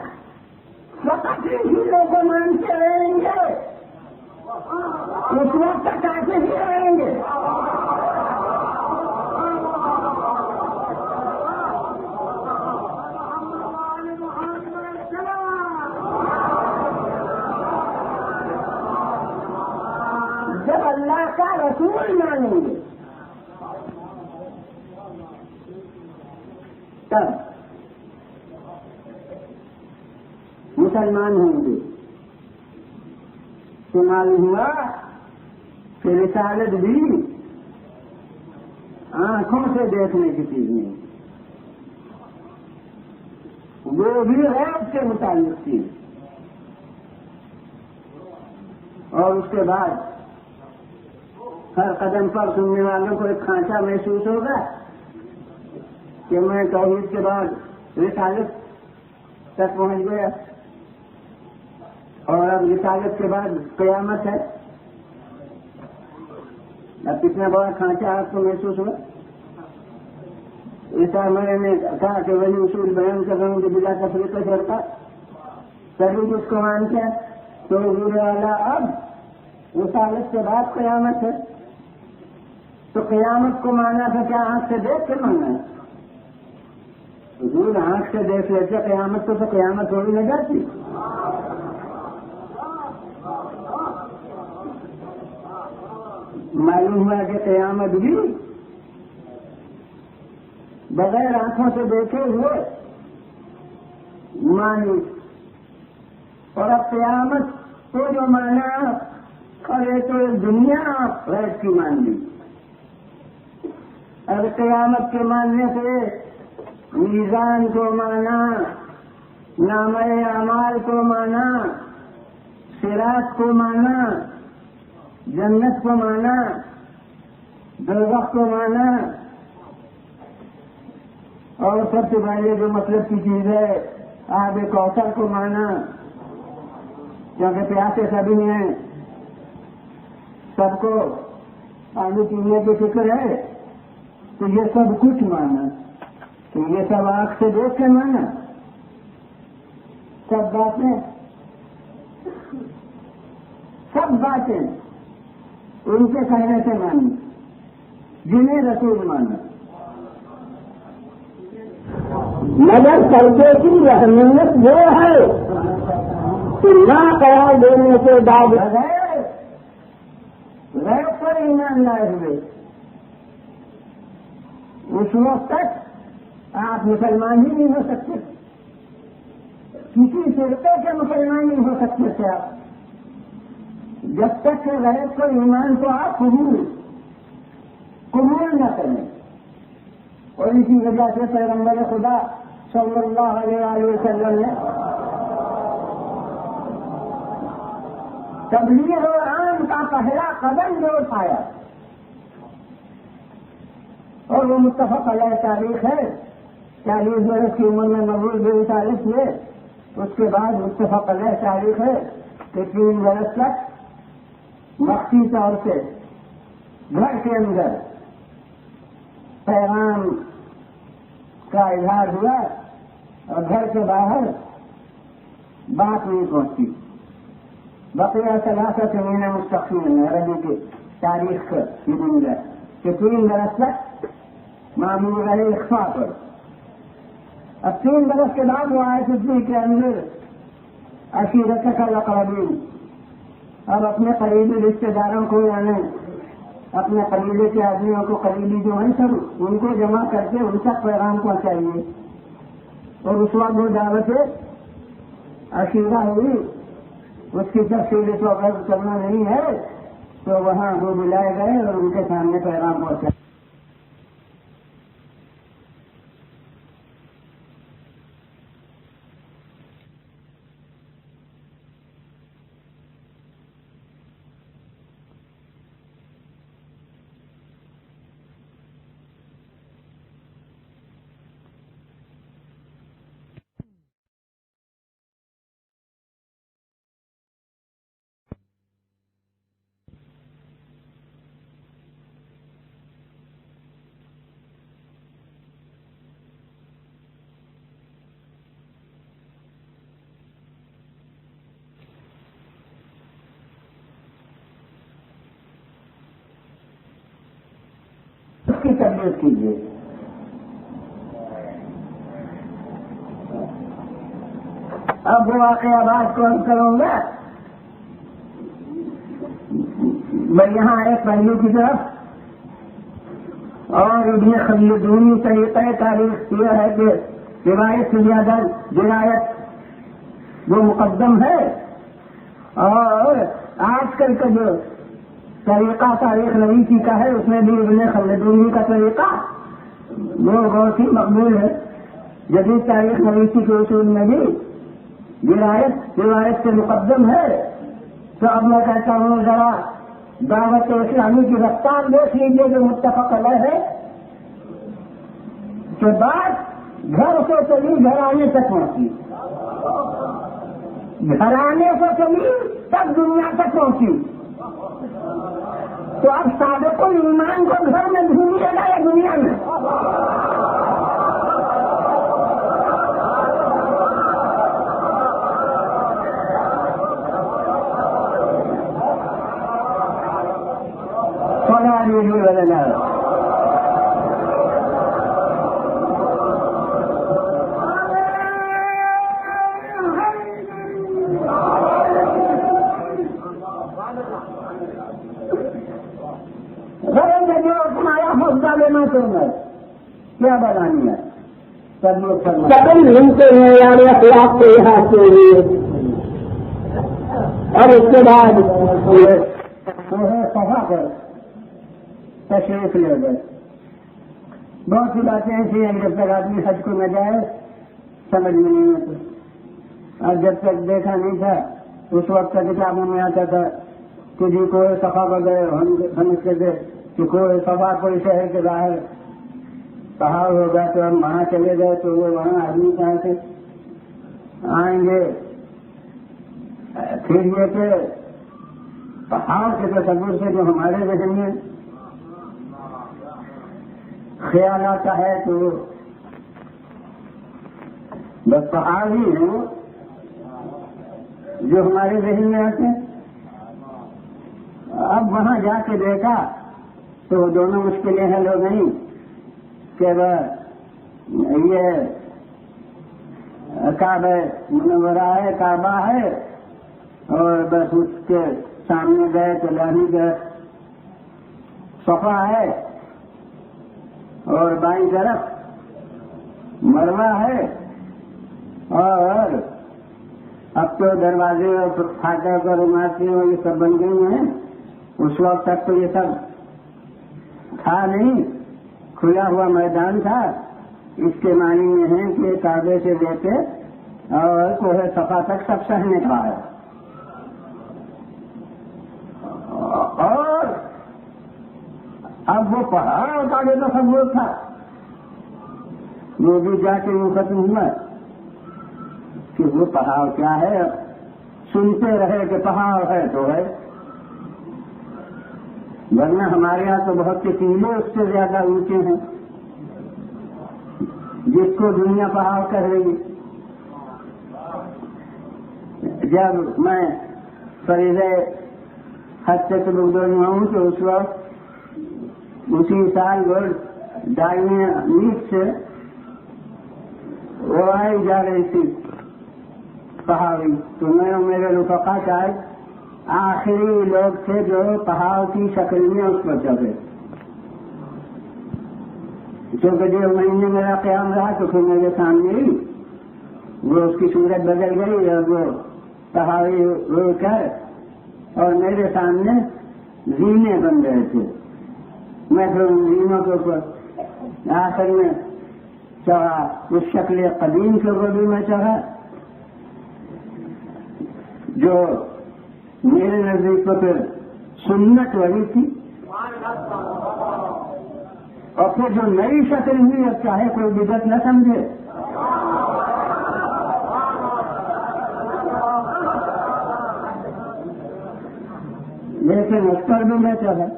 S1: فقط ان چیزوں کو مانتے رہیں گے اس وقت تک کافر ہی رہیں گے. جب اللہ کا رسول مانیں گے تب مسلمان ہوں گے. تو معلوم ہوا کہ رسالت بھی آنکھوں سے دیکھنے کی چیز نہیں, وہ بھی غیب کے متعلق تھی. اور اس کے بعد ہر قدم پر سننے والوں کو ایک کھانچا محسوس ہوگا کہ میں توحید کے بعد رسالت تک پہنچ گیا اور اب رسالت کے بعد قیامت ہے. اب کتنا بڑا کھانچا آپ کو محسوس ہوا. ایسا میں نے کہا کہ وہی اصول بیان کر رہا ہوں کہ بلا تفریق کرتا سبھی جس کو مانتے ہیں تو حضور والا اب رسالت کے بعد قیامت ہے. تو قیامت کو مانا تھا کیا آنکھ سے دیکھ کے مانا ہے؟ حضور آنکھ سے دیکھ لیتے قیامت تو قیامت تھوڑی نہ جاتی. معلوم ہوا کہ قیامت بھی بغیر آنکھوں سے دیکھے ہوئے مانی. اور اب قیامت تو جو مانا اور یہ تو دنیا غیر کی مان لی. اور قیامت کے ماننے سے میزان کو مانا, نامہ اعمال کو مانا, صراط کو مانا, جنت کو مانا, دوزخ کو مانا, اور سب سے پہلے جو مطلب کی چیز ہے آب کوثر کو مانا, کیونکہ پیاسے سبھی ہیں, سب کو پانی پینے کی فکر ہے, تو یہ سب کچھ مانا. تو یہ سب آنکھ سے دیکھ کے مانا, سب باتیں ان کے کہنے سے مانی, جنہیں رسول مانا. مگر سردے کی اہمیت وہ ہے کہ نہ قرار دینے کے بعد غیب پر ایمان لائے ہوئے اس وقت تک آپ مسلمان ہی نہیں ہو سکتے. کسی فرقے کے مسلمان نہیں ہو سکتے تھے آپ جب تک کہ غیر کو ایمان کو آپ قبول نہ کریں. اور اسی وجہ سے پیغمبر خدا صلی اللہ علیہ وسلم نے تبلیغ عام کا پہلا قدم جو اٹھایا اور وہ متفق علیہ تاریخ ہے. 40 برس کی عمر میں مقبول 42 ہوئے. اس کے بعد متفق علیہ تاریخ ہے کہ 3 برس تک مخفی طور سے گھر کے اندر پیغام کا اظہار ہوا اور گھر کے باہر بات نہیں پہنچی. بقیہ ثلاثت مہینہ مستقبل عربی کی تاریخ کی دنیا کہ 3 برس تک معمول علیہ اخفاء پر. اب 3 برس کے بعد وہ آئے تھی کے اندر عشیرت کا الاقربین اب اپنے قریبی رشتے داروں کو یعنی اپنے قبیلے کے آدمیوں کو قریبی جو ہیں سب ان کو جمع کر کے ان تک پیغام پہنچائیے. اور اس وقت وہ دعوت عشیرہ ہوئی اس کی تفصیل اس وقت کرنا نہیں ہے تو وہاں وہ بلائے گئے اور ان کے سامنے پیغام پہنچا. کی تربیت کیجیے. اب وہ واقعہ بات کون کروں گا میں یہاں ایک پہلو کی طرف اور ابن خلدونی طریقہ تاریخ یہ ہے کہ روایت سے زیادہ روایت وہ مقدم ہے اور آج کل کا جو طریقہ تاریخ نویسی کا ہے اس میں بھی ابن خلدونی کا طریقہ وہ بہت ہی مقبول ہے. جدید تاریخ نویسی کے اصول میں بھی روایت سے مقدم ہے. تو اب میں کہتا ہوں ذرا دعوت اسلامی کی رفتار دیکھ لیجیے جو متفق علیہ ہے کہ بات گھر سے چلی گھرانے تک پہنچی. گھرانے سے چلی تب دنیا تک پہنچی. تو اب صادق ایمان کو گھر میں ڈھونڈیے گا یا دنیا میں؟ کیا بنانی ہے قدم ڈھونڈتے ہیں یعنی اخلاق کے لحاظ کے لیے اور اس کے بعد صفا کر تشریف لے گئے. بہت سی باتیں ایسی ہیں جب تک آدمی حج کو نہ جائے سمجھ میں نہیں آتی. اور جب تک دیکھا نہیں تھا اس وقت کتابوں میں آتا تھا کہ جی کوئی صفا پر گئے ہم سمجھتے تھے کہ کوئی صفا کوئی شہر کے باہر پہاڑ ہوگا تو ہم وہاں چلے گئے تو وہ وہاں آدمی کہاں سے آئیں گے. پھر یہ کہ پہاڑ کے تصور سے جو ہمارے ذہن میں خیال آتا ہے تو بس پہاڑ ہی ہیں جو ہمارے ذہن میں آتے ہیں. اب وہاں جا کے دیکھا تو دونوں مشکلیں حل ہو گئی کہ یہ کعبہ منورہ ہے کعبہ ہے اور بس اس کے سامنے گئے تو لاہی گئے صفا ہے اور بائیں طرف مروہ ہے اور اب تو دروازے اور پھاٹک اور عمارتیں یہ سب بن گئی ہیں، اس وقت تک تو یہ سب تھا نہیں، کھلا ہوا میدان تھا۔ اس کے معنی میں ہے کہ کعبے سے لے کے اور کوہ صفا تک سب سہنے کا ہے، اور اب وہ پہاڑ کا جو تصور تھا وہ بھی جا کے وہ ختم ہوا کہ وہ پہاڑ کیا ہے۔ سنتے رہے کہ پہاڑ ہے تو ہے، ورنہ ہمارے یہاں تو بہت سے ٹیلے اس سے زیادہ اونچے ہیں جس کو دنیا پہاڑ کہہ رہی ہے۔ جب میں فریضہ حج سے گزر ہوا ہوں تو اس وقت اسی سال دائیں میٹ سے اڑائی جا رہی تھی پہاڑی، تو میں اور میرے رفقا شاید آخری لوگ تھے جو پہاڑ کی شکل میں اس پر چڑھے، کیونکہ 1.5 مہینے میرا قیام رہا تو پھر میرے سامنے ہی وہ اس کی صورت بدل گئی اور وہ پہاڑی رو کر اور میرے سامنے زینے بن رہے تھے۔ میں پھر ان زینوں کے اوپر آخر میں چڑھا، اس شکل قدیم کے اوپر بھی میں چڑھا جو میرے نزدیک تو پھر سنت وہی تھی، اور پھر جو نئی شکل ہوئی اب چاہے کوئی بدعت نہ سمجھے، لیکن اس پر بھی میں چڑھا۔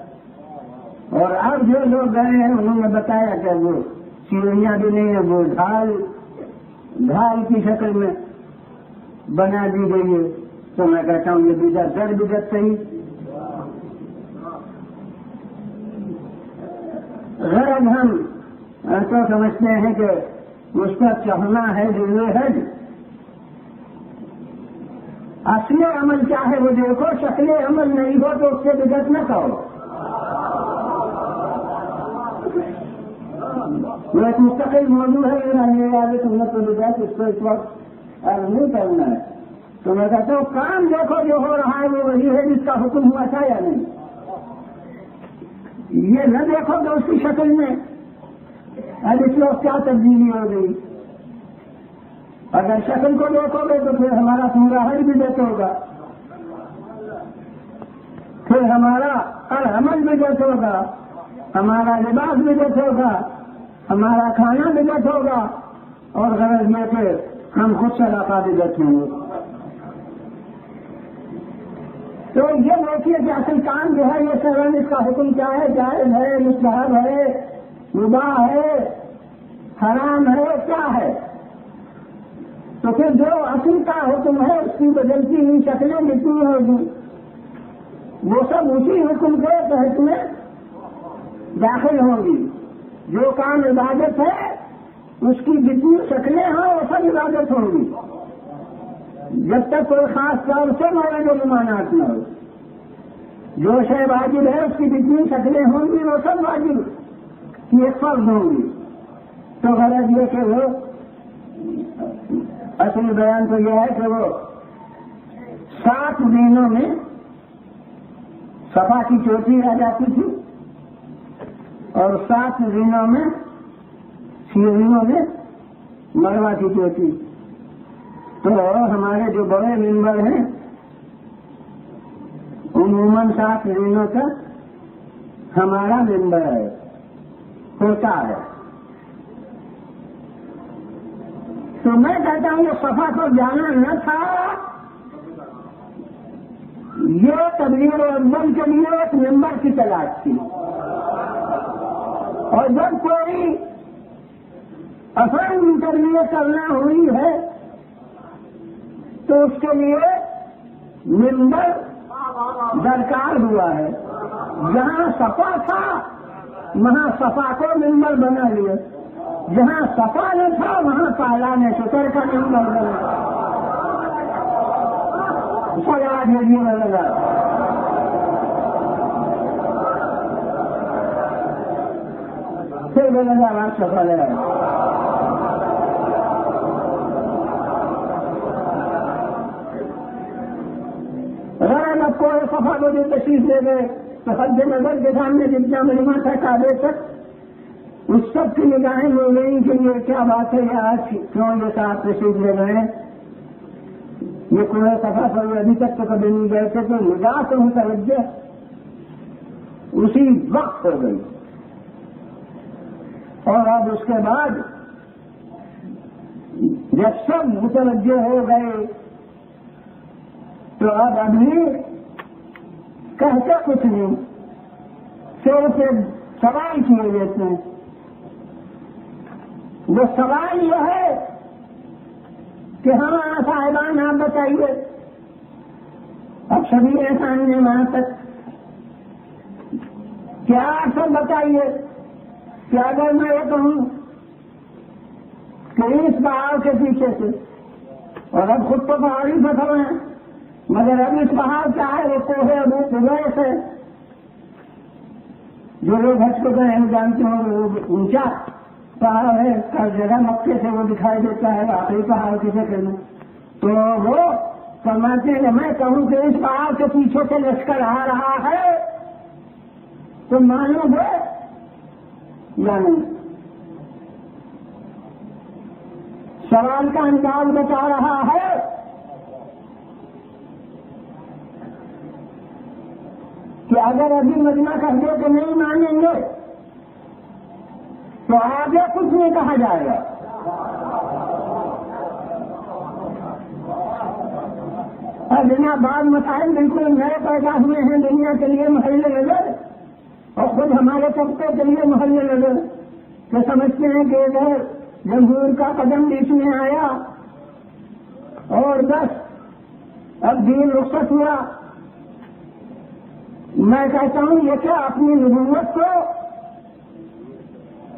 S1: اور اب جو لوگ گئے ہیں انہوں نے بتایا کہ وہ سیڑھیاں بھی نہیں ہے، وہ ڈھال کی شکل میں بنا دی گئی ہے، تو میں کہتا ہوں یہ بدعت صحیح۔ غرض ہم تو سمجھتے ہیں کہ اس پر چڑھنا ہے جو یہ ہے، اصل عمل کیا ہے وہ دیکھو، شکل عمل نہیں ہو تو اس سے بدعت نہ کہو۔ وہ ایک مستقل موضوع ہے، سنت و بدعت، اس کو اس وقت عرض نہیں کرنا ہے۔ تو میں کہتا ہوں کام دیکھو جو ہو رہا ہے وہ وہی ہے جس کا حکم ہوا تھا یا نہیں، یہ نہ دیکھو کہ اس کی شکل میں اب اس وقت کیا تبدیلی ہو گئی۔ اگر شکل کو دیکھو گے تو پھر ہمارا پورا حج بھی بدعت ہوگا، پھر ہمارا ہر عمل بھی بدعت ہوگا، ہمارا لباس بھی بدعت ہوگا، ہمارا کھانا بھی بدعت ہوگا، اور غرض میں کہ ہم خود سے لاقہ بدعت ہوں گے۔ تو یہ دیکھیے کہ اصل کام جو ہے یہ سرن اس کا حکم کیا ہے، جائز ہے، مستحب ہے، مباح ہے، حرام ہے، کیا ہے؟ تو پھر جو اصل کا حکم ہے اس کی بدلتی ہوئی شکلیں جتنی ہوگی وہ سب اسی حکم کے تحت میں داخل ہوں گی۔ جو کام عبادت ہے اس کی جتنی شکلیں ہیں وہ سب عبادت ہوں گی، جب تک کوئی خاص طور سے موجود نمانات نہ ہو۔ جو شے واجب ہے اس کی جتنی شکلیں ہوں گی وہ سب واجب کی ایک فرض ہوں گی۔ تو غرض یہ کہ وہ اصل بیان تو یہ ہے کہ وہ 7 دنوں میں صفا کی چوٹی رہ جاتی تھی اور 7 دنوں میں سیڑھیوں میں مروا کی چوٹی۔ تو ہمارے جو بڑے ممبر ہیں عموماً 7 دنوں تک ہمارا ممبر ہے، ہوتا ہے۔ تو میں کہتا ہوں یہ صفا کو جانا نہ تھا، یہ تبلیغ اول کے لیے ایک ممبر کی تلاش تھی، اور جب کوئی اصل تربیت کرنا ہوئی ہے تو اس کے لیے ممبر درکار ہوا ہے۔ جہاں صفا تھا وہاں صفا کو ممبر بنا لیا، جہاں صفا نہ تھا وہاں پالان شکر کا ممبر بنا۔ سوال بھیجیے میں لگا پھر بولے گا آپ صفا لگا۔ غیر اب کوئی صفحہ کو جو تشریف لے گئے تو حد نظر کے سامنے جتنا مجمع تھا کعبے تک اس سب کی نگاہیں ہو گئی کہ یہ کیا بات ہے، یہ آج کیوں یہ صاحب تشریف لے گئے، یہ کوئی صفحہ پر ابھی تک تو کبھی نہیں گئے تھے، تو نگاہ سے متوجہ اسی وقت ہو گئی۔ اور اب اس کے بعد جب سب متوجہ ہو گئے تو اب ابھی کہتے کچھ نہیں، صرف سوال کیے دیتے ہیں۔ وہ سوال یہ ہے کہ ہاں صاحبان آپ بتائیے، اب سبھی احسان نے وہاں تک کیا آپ سب بتائیے کہ اگر میں یہ کہوں کہ اس بہاؤ کے پیچھے سے، اور اب خود تو پہاڑی پتھر ہیں مگر اب اس بہاؤ کیا ہے، وہ کوہ ابو قبیس ہے، جو لوگ حج کو گئے ہیں جانتے ہوں وہ اونچا پہاڑ ہے، ہر جگہ مکے سے وہ دکھائی دیتا ہے، آخری پہاڑ کسے کہنا، تو وہ فرماتے ہیں میں کہوں کہ اس پہاڑ کے پیچھے سے لشکر آ رہا ہے تو مانو گے یا نہیں؟ سوال کا انداز بتا رہا ہے کہ اگر ابھی مجمع کر دے تو نہیں مانیں گے تو آگے کچھ نہیں کہا جائے گا۔ اور جناب بعض مسائل بالکل نئے پیدا ہوئے ہیں دنیا کے لیے محل نظر، اور خود ہمارے طبقے کے لیے محل نظر، تو سمجھتے ہیں کہ ادھر جمہور کا قدم بیچ میں آیا اور بس اب دین رخصت ہوا۔ میں کہتا ہوں یہ کیا اپنی نبوت کو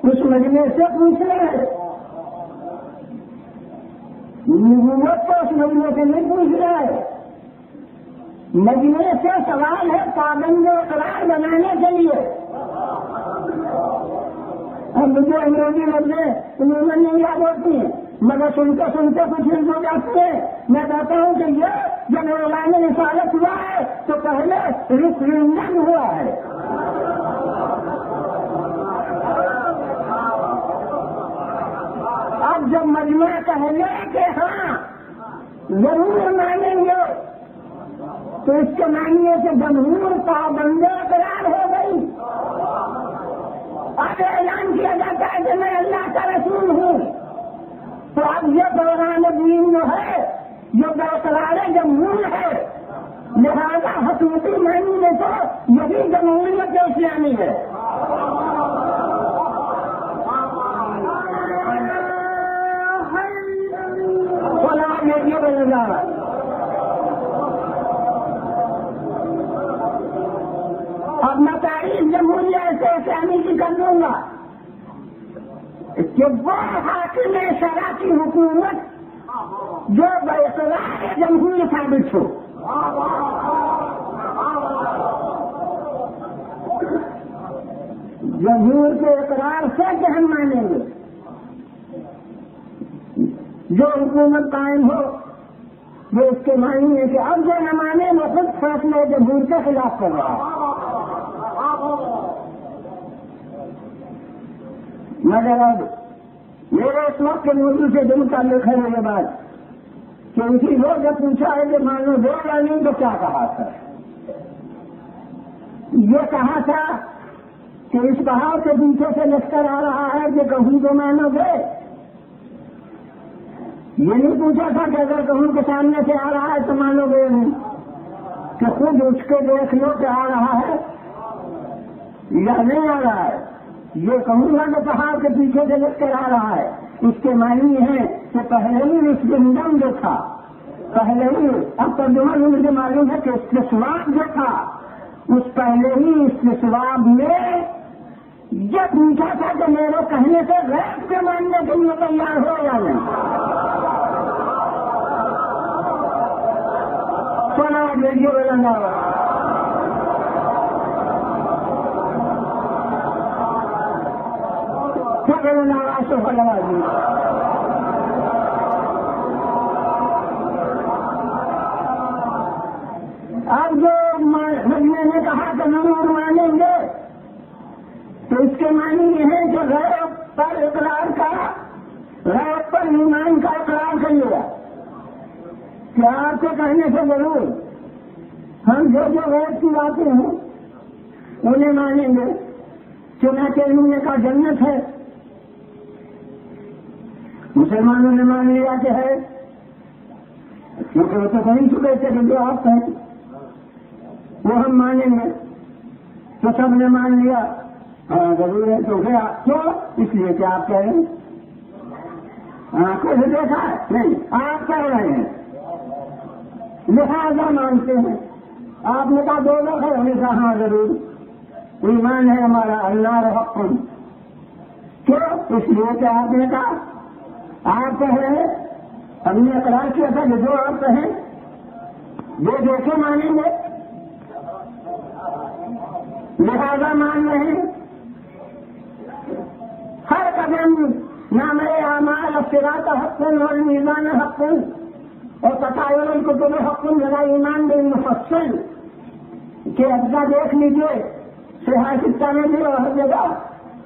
S1: اس مجمع سے پوچھ رہے ہیں؟ نبوت کو اس مجمع سے نہیں پوچھ رہا ہے، مجمع سے سوال ہے پابند اقرار بنانے کے لیے۔ اب مجھے انگریزی لفظیں عموماً نہیں یاد ہوتی ہیں مگر سنتے سنتے کچھ ہو جاتے ہیں۔ میں کہتا ہوں کہ یہ جب اعلان رسالت ہوا ہے تو پہلے ریفرینڈم ہوا ہے۔ اب جب مجمع کہنے کہ ہاں ضرور مانیں گے تو اس کے معنی سے جمہور پابند قرار ہو گئی۔ اب اعلان کیا جاتا ہے کہ میں اللہ کا رسول ہوں، تو اب یہ دوران دین جو ہے جو برقرار جمہور ہے، لہذا حکومتی معنی میں تو یہی جمہوریت اسلامی ہے۔ یہ بولنا اب میں تاریخ جمہوریت اسلامی کی کر دوں گا کہ وہ حاکم شرع کی حکومت جو برقرار جمہوری ثابت ہو۔ جمہور کے اقرار سے کہ ہم مانیں گے، جو حکومت قائم ہو وہ اس کے معنی ہے کہ اب جو نہ مانے وہ خود فیصلے جمہور کے خلاف کر رہا ہے۔ مگر اب میرے اس وقت کے موضوع سے دل تعلق ہے میرے بات کہ اسی لوگ جب پوچھا ہے کہ مان لو دو یا نہیں تو کیا کہا تھا؟ یہ کہا تھا کہ اس پہاڑ کے پیچھے سے لشکر آ رہا ہے کہ کہوں تو مانو گے۔ یہ نہیں پوچھا تھا کہ اگر کہوں کے سامنے سے آ رہا ہے تو مانو گے نہیں، کہ خود اٹھ کے دیکھ لو کہ آ رہا ہے یا نہیں آ رہا ہے۔ یہ کہوں گا کہ پہاڑ کے پیچھے سے لشکر آ رہا ہے، اس کے معنی ہے کہ پہلے ہی ریفرینڈم جو تھا، پہلے ہی اب ترجمہ میں مجھے معلوم ہے کہ استصواب جو تھا اس پہلے ہی استصواب میں یہ پوچھا تھا کہ میرے کہنے سے غیب کے ماننے کے لیے تیار ہو یا نہیں۔ سنا دیجیے بولنا اب جو میں نے کہا کہ ضرور مانیں گے تو اس کے معنی یہ ہے کہ غیب پر اقرار کا، غیب پر ایمان کا اقرار کر لیا کہ آپ کے کہنے سے ضرور ہم جو غیب کی باتیں ہیں انہیں مانیں گے. چنانچہ انہوں نے کہا جنت ہے، مسلمانوں نے مان لیا کہ ہے، کیونکہ وہ تو کہیں چکے تھے کہ جو آپ کہیں وہ ہم مانیں گے. تو سب نے مان لیا ہاں ضرور ہے. تو گیا کیوں؟ اس لیے کہ آپ کہہ رہے ہیں، آنکھوں سے دیکھا ہے نہیں، آپ کہہ رہے ہیں لہذا مانتے ہیں. آپ نے کہا دوزخ ہے، ہم نے کہا ہاں ضرور ایمان ہے ہمارا اللہ حق. کیوں؟ اس لیے کہ آپ نے کہا آپ کہہ رہے ہیں، ہم نے اقرار کیا تھا کہ جو آپ کہیں وہ دیکھے مانیں گے، لہذا مان رہے ہیں. ہر قدم نام اعمال الصراط حق والمیزان حق اور تطایر الکتب حق میرا ایمان بالمفصل کہ اجزا دیکھ لیجیے صحیح سکتا میں بھی اور ہر جگہ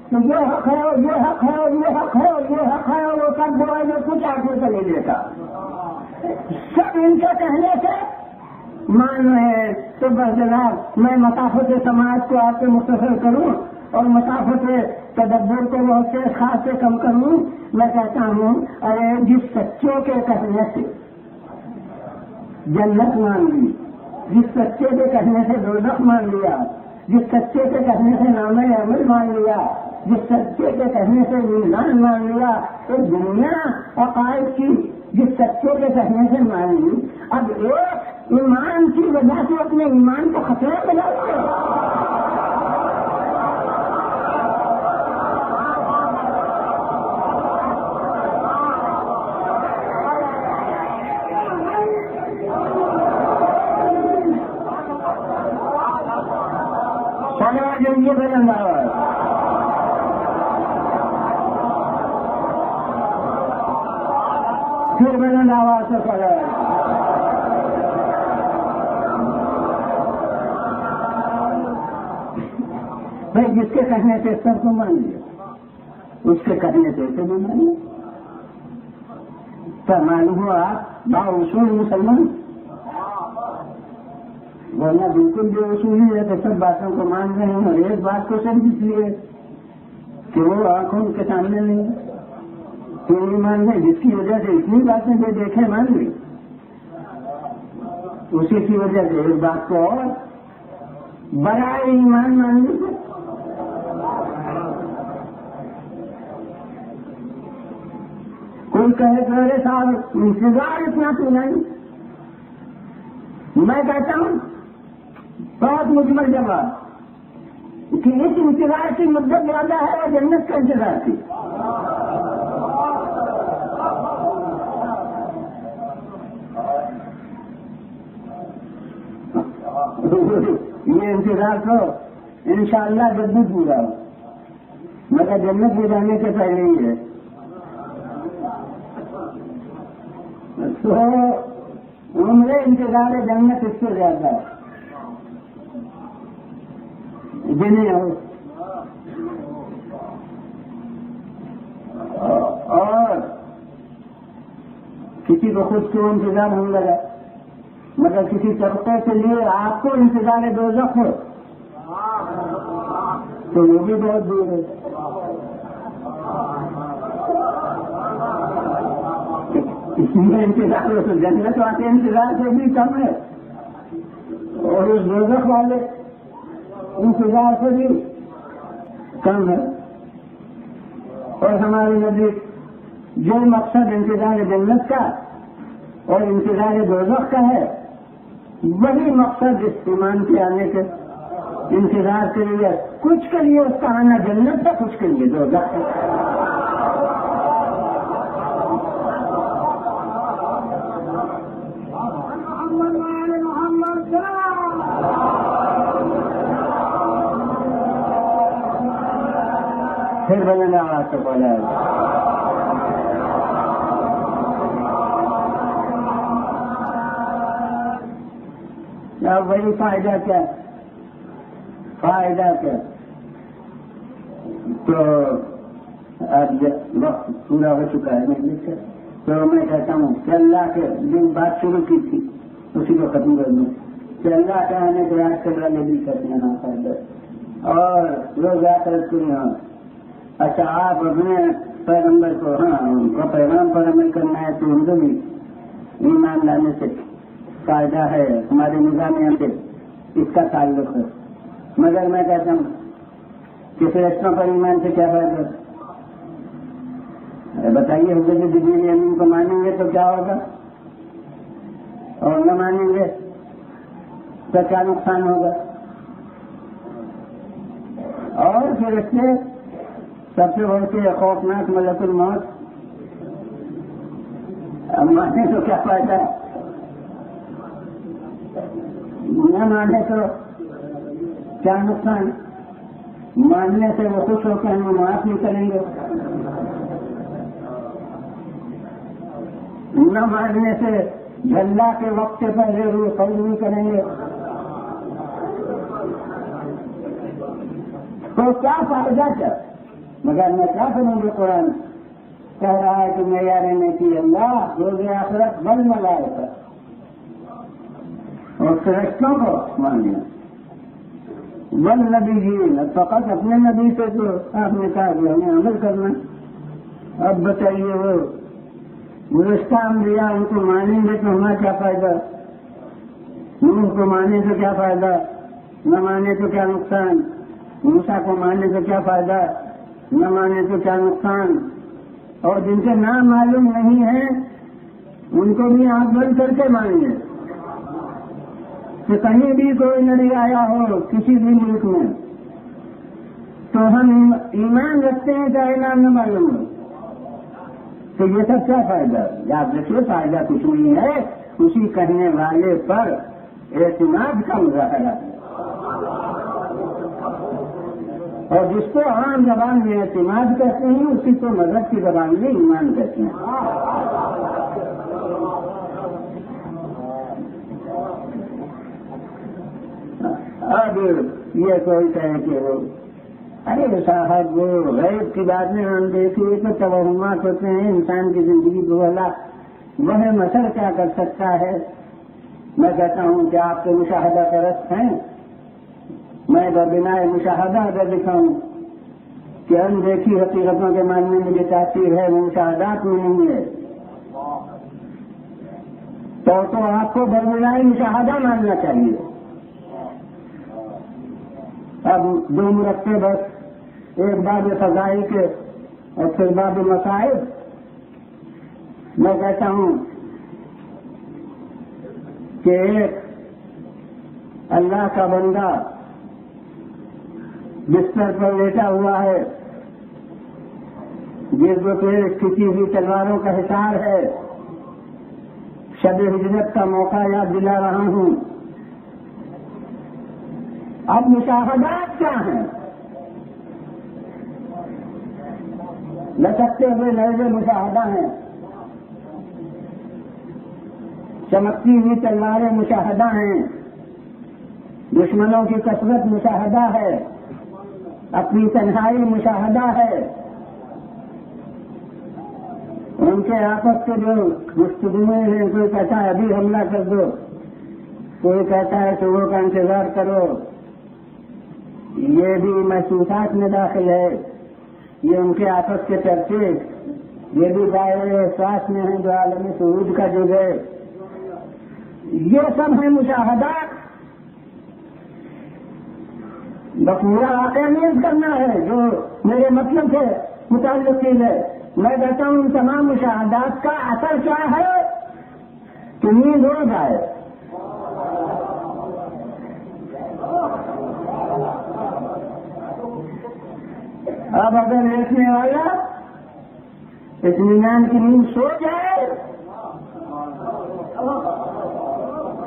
S1: تو یہ حق ہے اور یہ حق ہے اور یہ حق ہے اور یہ حق ہے اور وہ سب دعا جو کچھ آپ نے چلے دیتا سب ان کے کہنے سے مان رہے ہیں. تو بس جناب میں مسافت سماج کو آپ سے مختصر کروں اور مسافت تدبر کو بہت سے خاص سے کم کروں. میں کہتا ہوں ارے جس سچے کے کہنے سے جنت مان لی، جس سچے کے کہنے سے دوزخ مان لیا، جس سچے کے کہنے سے نام عمل مان لیا، جس سچے کے کہنے سے میزان مان لیا، تو دنیا عقائد کی جس سچے کے کہنے سے مان لی، اب ایک ایمان کی وجہ سے اپنے ایمان کو خطرے میں ڈالتے یہ بلند آواز پھر بلند آواز سے پڑا. بھائی جس کے کہنے سے سب کو مان لیا، اس کے کہنے سے اسے بھی مان لیا. تو معلوم ہوا آپ با اصول مسلمان، ورنہ بالکل جو اصولی ہے تو سب باتوں کو مان رہے ہیں اور ایک بات کو صرف اس لیے کہ وہ آنکھوں کے سامنے نہیں تو نہیں مان رہے، جس کی وجہ سے اتنی باتیں جو دیکھے مان لی، اسی کی وجہ سے ایک بات کو اور برائے ایمان مان لیجیے. کوئی کہے کہ ارے صاحب انتظار اتنا تو نہیں، میں کہتا ہوں بہت مجمل جواب کہ اس انتظار کی مدت زیادہ ہے اور جنت کا انتظار کی. یہ انتظار تو انشاءاللہ جب بھی پورا ہو، مگر جنت میں جانے کے پہلے ہی ہے. تو عمر انتظار جنت اس سے زیادہ ہے جنہیں ہو. اور کسی کو خود کو انتظار ہونے لگا، مگر کسی طبقے کے لیے آپ کو انتظار دوزخ ہو تو وہ بھی بہت دور ہے. اس میں انتظار ہو تو جنت والے انتظار سے بھی کم ہے اور اس دوزخ والے انتظار سے بھی کم ہے. اور ہمارے نزدیک جو مقصد انتظار جنت کا اور انتظار دوزخ کا ہے وہی مقصد اس ایمان کے آنے کے انتظار کے لیے، کچھ کے لیے اس کا آنا جنت ہے، کچھ کے لیے دوزخ ہے. پھر بلند آواز سے بولا اب وہی فائدہ کیا؟ فائدہ کیا؟ تو اب وقت پورا ہو چکا ہے میں لکھ کر، تو میں کہتا ہوں کہ اللہ کے دن بات شروع کی تھی اسی کو ختم کر دوں کہ اللہ کے آنے کے آج کل والے بھی کرتے ہیں نا فائدہ، اور لوگ آ کر کے اچھا آپ اپنے پیغمبر کو ان کو پیغام پر عمل کرنا ہے تو ان کو بھی ایمان لانے سے فائدہ ہے، ہمارے نظام سے اس کا تعلق ہے، مگر میں کہتا ہوں کہ فرشتوں پر ایمان سے کیا فائدہ؟ بتائیے حضرت جبریل امین کو مانیں گے تو کیا ہوگا، اور نہ مانیں گے تو کیا نقصان ہوگا؟ اور پھر اس سے سب سے بڑھ کے خوفناک ملک الموت، اب مانے تو کیا فائدہ، نہ مانے تو کیا نقصان؟ ماننے سے وہ خوش ہو کے ہمیں معاف نہیں کریں گے، نہ ماننے سے جھلا کے وقت سے پہلے روح قبول نہیں کریں گے، تو کیا فائدہ کیا؟ مگر میں کیا کروں گی؟ قرآن کہہ رہا ہے کہ معیار نے کی اللہ روز آخرت بل ملائکہ اور فرشتوں کو ماننا، بل نبی جی فقط اپنے نبی سے تو آپ نے کہا کہ ہمیں عمل کرنا، اب بتائیے وہ گزشتہ انبیاء ان کو مانیں گے تو ہمیں کیا فائدہ، نوح کو مانے تو کیا فائدہ، نہ مانے تو کیا نقصان، موسیٰ کو مانے تو کیا فائدہ، نہ مانے تو کیا نقصان، اور جن سے نام معلوم نہیں ہے ان کو بھی آنکھ بند کر کے مانیں گے کہ کہیں بھی کوئی نبی آیا ہو کسی بھی ملک میں تو ہم ایمان رکھتے ہیں چاہے نام نہ معلوم ہو، تو یہ سب کیا فائدہ؟ یاد رکھیے فائدہ کچھ نہیں ہے، اسی کہنے والے پر اعتماد کا مظاہرہ ہے، اور جس کو عام زبان میں اعتماد کہتے ہیں اسی کو مذہب کی زبان میں ایمان کہتے ہیں۔ اب یہ کوئی کہے کہ وہ ارے صاحب وہ غیب کی باتیں ہم دیکھیے تو توہمات ہوتے ہیں انسان کی زندگی کو وہ مسئلہ کیا کر سکتا ہے؟ میں کہتا ہوں کہ آپ کے مشاہدہ پرست ہیں، میں بنا مشاہدہ اگر دکھاؤں کہ ہم دیکھی حقیقتوں کے ماننے میں جو تاثیر ہے وہ مشاہدات میں نہیں ہے تو آپ کو بربنا مشاہدہ ماننا چاہیے۔ اب دو مرتبے بس، ایک باب فضائی کے اور پھر باب مصائب۔ میں کہتا ہوں کہ ایک اللہ کا بندہ بستر پر لیٹا ہوا ہے، جس پہ کسی بھی تلواروں کا حصار ہے، شب ہجرت کا موقع یاد دلا رہا ہوں۔ اب مشاہدات کیا ہیں؟ لچکتے ہوئے لہجے مشاہدہ ہیں، چمکتی ہوئی تلواریں مشاہدہ ہیں، دشمنوں کی کثرت مشاہدہ ہے، اپنی تنہائی مشاہدہ ہے، ان کے آپس کے جو گفتگویں ہیں، کوئی کہتا ہے ابھی حملہ کر دو، کوئی کہتا ہے صبح کا انتظار کرو، یہ بھی محسوسات میں داخل ہے، یہ ان کے آپس کے چرچے، یہ بھی دائرے احساس میں ہیں جو عالمی شعور کا جو ہے، یہ سب ہیں مشاہدات۔ پورا واقعہ نیز کرنا ہے جو میرے مطلب سے متعلق چیز ہے۔ میں کہتا ہوں ان تمام مشاہدات کا اثر کیا ہے کہ نیند ہو جائے۔ اب اگر دیکھنے والا اطمینان کی نیند سو جائے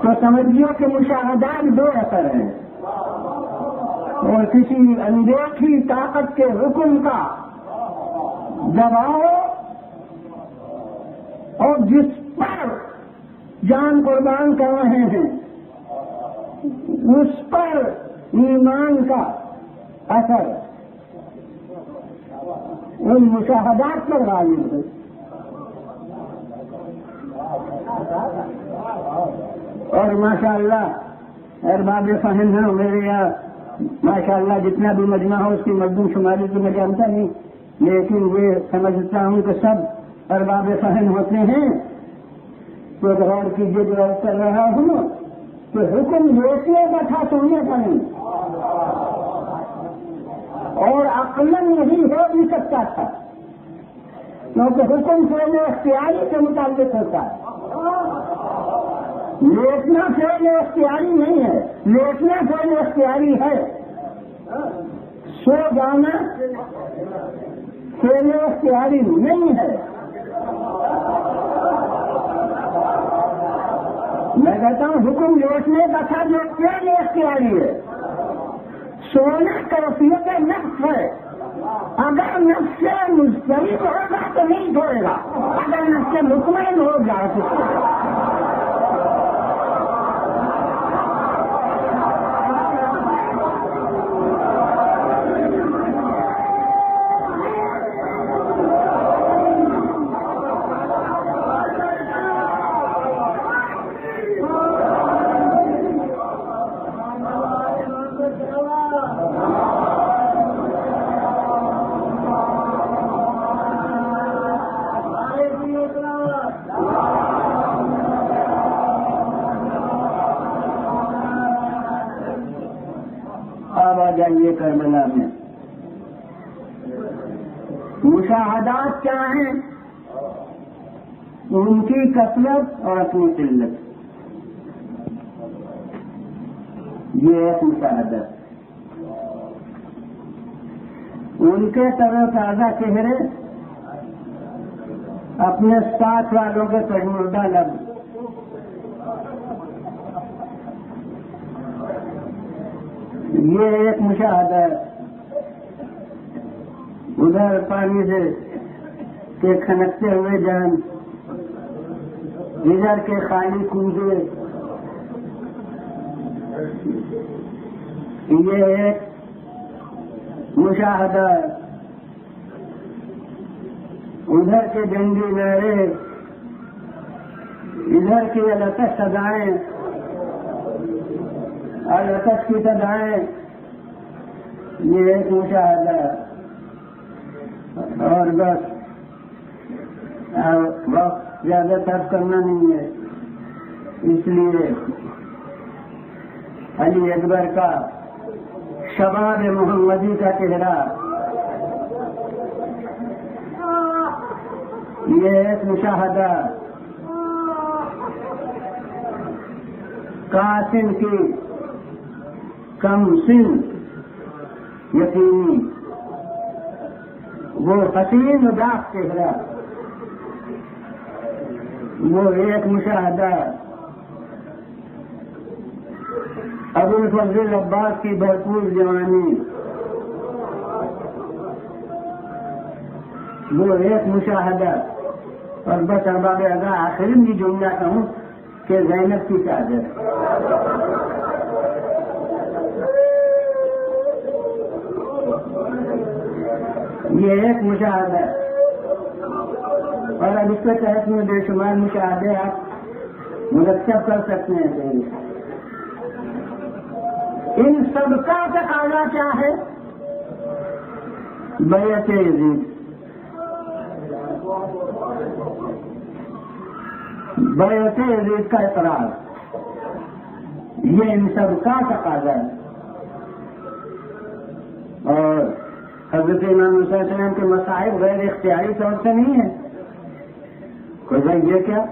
S1: تو سمجھیے کہ مشاہدات دو اثر ہیں، اور کسی اندیکھی طاقت کے حکم کا دباؤ اور جس پر جان قربان کر رہے ہیں اس پر ایمان کا اثر ان مشاہدات پر غالب ہے. اور ماشاء اللہ ارباب فہم ہے میرے یہاں ماشاء اللہ جتنا بھی مجمع ہو اس کی مردم شماری تو میں جانتا نہیں، لیکن یہ سمجھتا ہوں کہ سب ارباب فہم ہوتے ہیں. تو غور کیجیے جو غور کر رہا ہوں کہ حکم لیٹنے کا تھا سننے کا نہیں، اور عقلاً نہیں ہو بھی سکتا تھا، کیونکہ حکم فعل اختیاری سے متعلق ہوتا ہے. لیٹنا فعل اختیاری نہیں ہے، لیٹنا فعل اختیاری ہے. سو جانا فعل اختیاری نہیں ہے. میں کہتا ہوں حکم لیٹنے کا تھا جو فعل اختیاری ہے. سونا کیفیت نفس ہے. اگر نفس سے مسترد ہوگا تو نہیں چھوڑے گا، اگر نفس سے مطمئن ہو جائے تو جائیے. کربلا میں مشاہدات کیا ہیں؟ ان کی کثرت اور اپنی قلت. یہ ایک مشاہدہ. ان کے تر و تازہ چہرے، اپنے ساتھ والوں کے پرمردہ لب. یہ ایک مشاہدہ. ادھر پانی سے کے کھنکتے ہوئے جان، ادھر کے خالی کنویں. یہ ایک مشاہدہ. ادھر کے جنگی نعرے، ادھر کی الکش سدائیں، الکش کی سدائیں. یہ ایک مشاہدہ. اور بس وقت زیادہ طرف کرنا نہیں ہے، اس لیے علی اکبر کا شباب محمدی کا چہرہ، یہ ایک مشاہدہ. قاسم کی کم سن یقینی وہ حسین اداس چہرہ، وہ ایک مشاہدہ. ابو الفضل عباس کی بھرپور جوانی، وہ ایک مشاہدہ. اور بس ارباب ادا آخر میں جملہ کہوں کہ زینب کی چادر. یہ ایک مشاہدہ. اور اب اس کے تحت میں بے شمار مشاہدے آپ مرتب کر سکتے ہیں. ان سب کا تقاضا کیا ہے؟ بیعت یزید. بیعت یزید کا اقرار، یہ ان سب کا تقاضا ہے. اور حضرت امام صلی اللہ علیہ وسلم کے مصائب غیر اختیاری طور سے نہیں ہیں. کوئی بھائی یہ کیا؟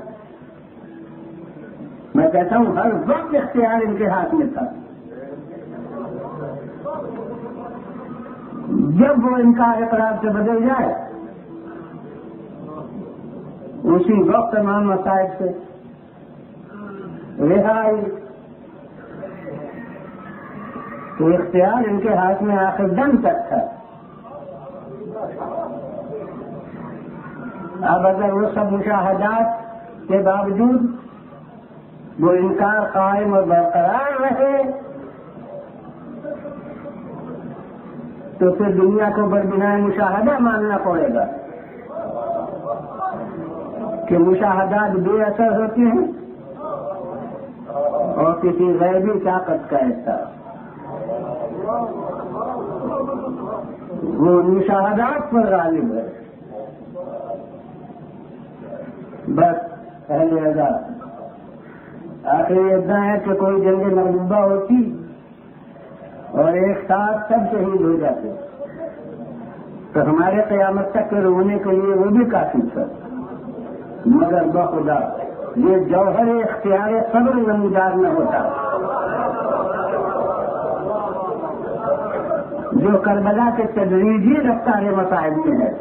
S1: میں کہتا ہوں ہر وقت اختیار ان کے ہاتھ میں تھا. جب وہ انکار اقرار سے بدل جائے اسی وقت تمام مصائب سے رہائی. تو اختیار ان کے ہاتھ میں آخر دم تک تھا. اب اگر وہ سب مشاہدات کے باوجود وہ انکار قائم اور برقرار رہے تو پھر دنیا کو بربنائے مشاہدہ ماننا پڑے گا کہ مشاہدات بے اثر ہوتے ہیں اور کسی غیبی طاقت کا حصہ وہ مشاہدات پر غالب ہے. بس اہل عذاب آخری اتنا ہے کہ کوئی جنگ مربوبہ ہوتی اور ایک ساتھ سب شہید ہو جاتے تو ہمارے قیامت تک کے رونے کے لیے وہ بھی کافی تھا. مگر بخدا یہ جوہر اختیار صبر نمودار نہ ہوتا جو کربلا کے تدریجی رفتار مسائل میں ہے.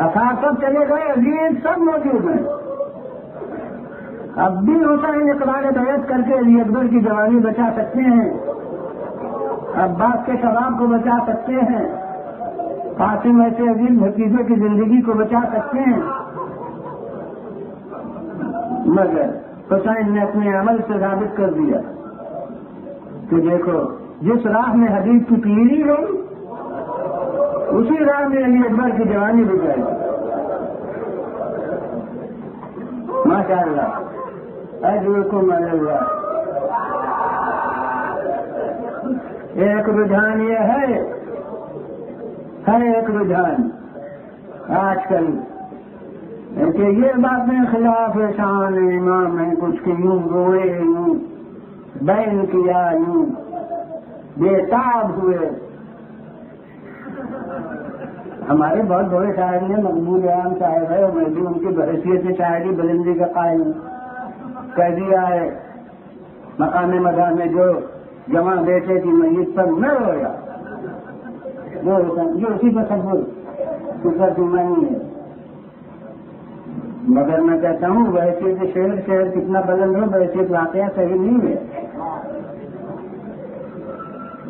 S1: اثار سب چلے گئے، عزیز سب موجود ہیں. اب بھی حسین اقرار بیعت کر کے علی اکبر کی جوانی بچا سکتے ہیں، عباس کے شباب کو بچا سکتے ہیں، قاسم ایسے عزیز بھتیجے کی زندگی کو بچا سکتے ہیں. مگر حسین نے اپنے عمل سے ثابت کر دیا کہ دیکھو جس راہ میں حبیب کی پیری گئی اسی راہ میں علی اکبر کی جوانی بھی جائے گی. ماشاء اللہ اجر کو مانا ہوا. ایک رجحان یہ ہے ایک رجحان آج کل کہ یہ باتیں خلاف شان امام ہیں، کچھ کہ یوں روئے یوں بین کیا یوں بےتاب ہوئے. ہمارے بہت بڑے شاعر نے مقبول عام صاحب ہے اور میں بھی ان کی بحیثیت سے شاعری بلندی کا قائل کہہ دیا ہے مقام مدح میں جو جمع بیٹے کی میت پر نہ رویا جو اسی تصور فکر کی معنی ہے. مگر میں کہتا ہوں بحیثیت شعر کتنا بلند ہو بحیثیت واقعہ صحیح نہیں ہے.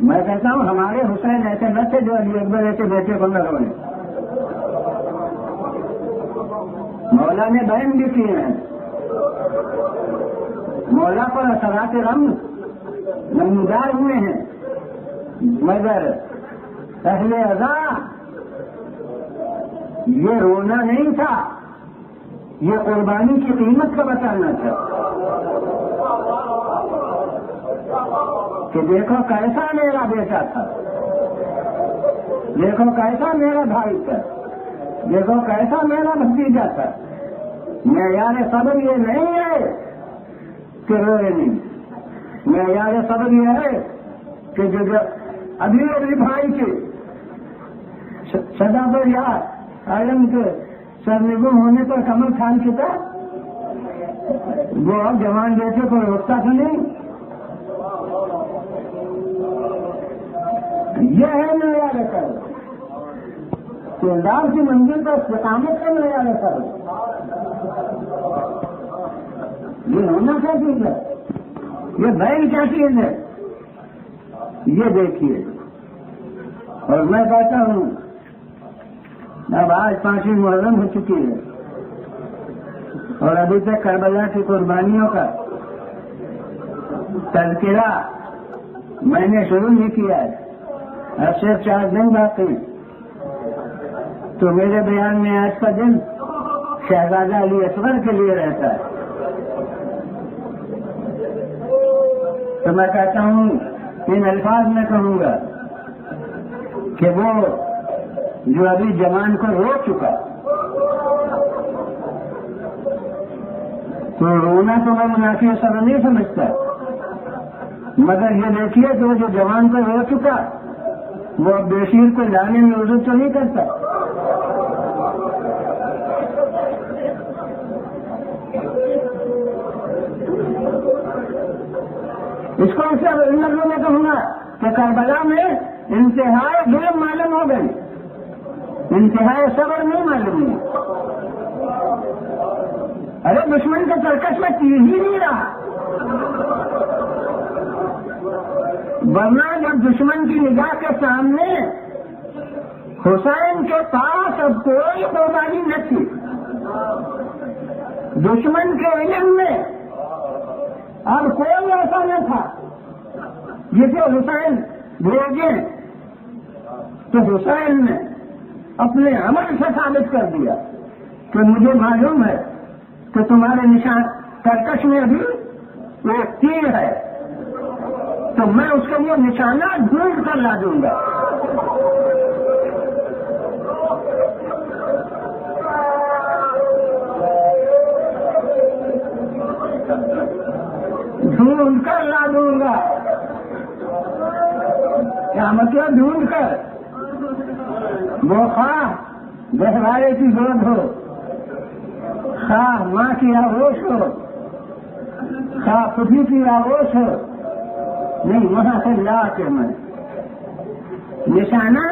S1: میں کہتا ہوں ہمارے حسین ایسے نہ تھے جو علی اکبر ایسے بیٹے کو نہ روئے. مولا نے بیان بھی کیے ہیں، مولا پر اثرات رمز نمودار ہوئے ہیں. مگر اہل عزا یہ رونا نہیں تھا، یہ قربانی کی قیمت کا بتانا تھا کہ دیکھو کیسا میرا بیٹا تھا، دیکھو کیسا میرا بھائی تھا، دیکھو کیسا میرا بھتیجا تھا. معیار صبر یہ نہیں ہے کہ روئے نہیں، معیار صبر یہ ہے کہ جو ابھی بھائی کے سدا پر یا آئرن کے سرنگم ہونے پر کمر کھان چکا وہ اب جوان بیٹے کو روکتا تو نہیں. یہ ہے معیار صبر، کردار کی منزل پر استقامت کا معیار صبر. یہ ہونا کیا چیز ہے، یہ بیل کیا چیز ہے، یہ دیکھیے. اور میں کہتا ہوں اب آج 5ویں محرم ہو چکی ہے اور ابھی تک کربلا کی قربانیوں کا تذکرہ میں نے شروع نہیں کیا ہے. اب صرف 4 دن باقی، تو میرے بیان میں آج کا دن شہزادہ علی اصغر کے لیے رہتا ہے. تو میں کہتا ہوں ان الفاظ میں کہوں گا کہ وہ جو ابھی جوان کو رو چکا تو رونا تو میں منافی صبر نہیں سمجھتا، مگر یہ دیکھیے کہ وہ جو جوان کو رو چکا وہ اب بیشیر کو لانے میں عذر تو نہیں کرتا. اس کو اس سے میں کہوں گا کہ کربلا میں انتہائی ظلم معلوم ہو گئی، انتہائی صبر نہیں معلوم ہوئی. ارے دشمن کے ترکش میں تیر ہی نہیں رہا، ورنہ جب دشمن کی نگاہ کے سامنے حسین کے پاس اب کوئی قربانی نہ تھی دشمن کے علم میں اب کوئی ایسا نہ تھا جسے حسین بھیجے تو حسین نے اپنے عمل سے ثابت کر دیا کہ مجھے معلوم ہے کہ تمہارے نشان ترکش میں ابھی وہ تیر ہے تو میں اس کے لیے نشانہ ڈھونڈ کر لا دوں گا. ڈھونڈ کر لا دوں گا. کیا مطلب ڈھونڈ کر؟ وہ خواہ گہوارے کی گود ہو، خواہ ماں کی آغوش ہو، خواہ خودی کی آغوش ہو، نہیں وہاں سے لا کے میں نشانہ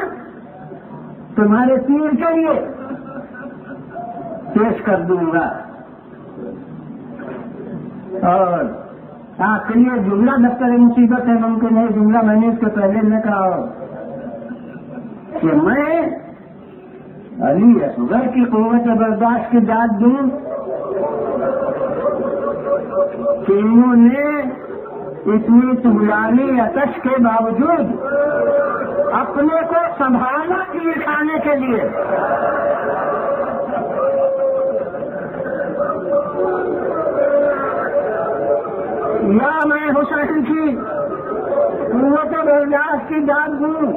S1: تمہارے تیر کے لیے پیش کر دوں گا. اور آپ کے لیے جملہ دفتر مصیبت ہے، ممکن ہے جملہ میں نے اس کے پہلے میں کہا ہو کہ میں علی اصغر کی قوت برداشت کی داد دوں کہ انہوں نے اتنی طولانی آتش کے باوجود اپنے کو سنبھالا تیر کھانے کے لیے. یا میں حسین کی قوت برداشت کی داد دوں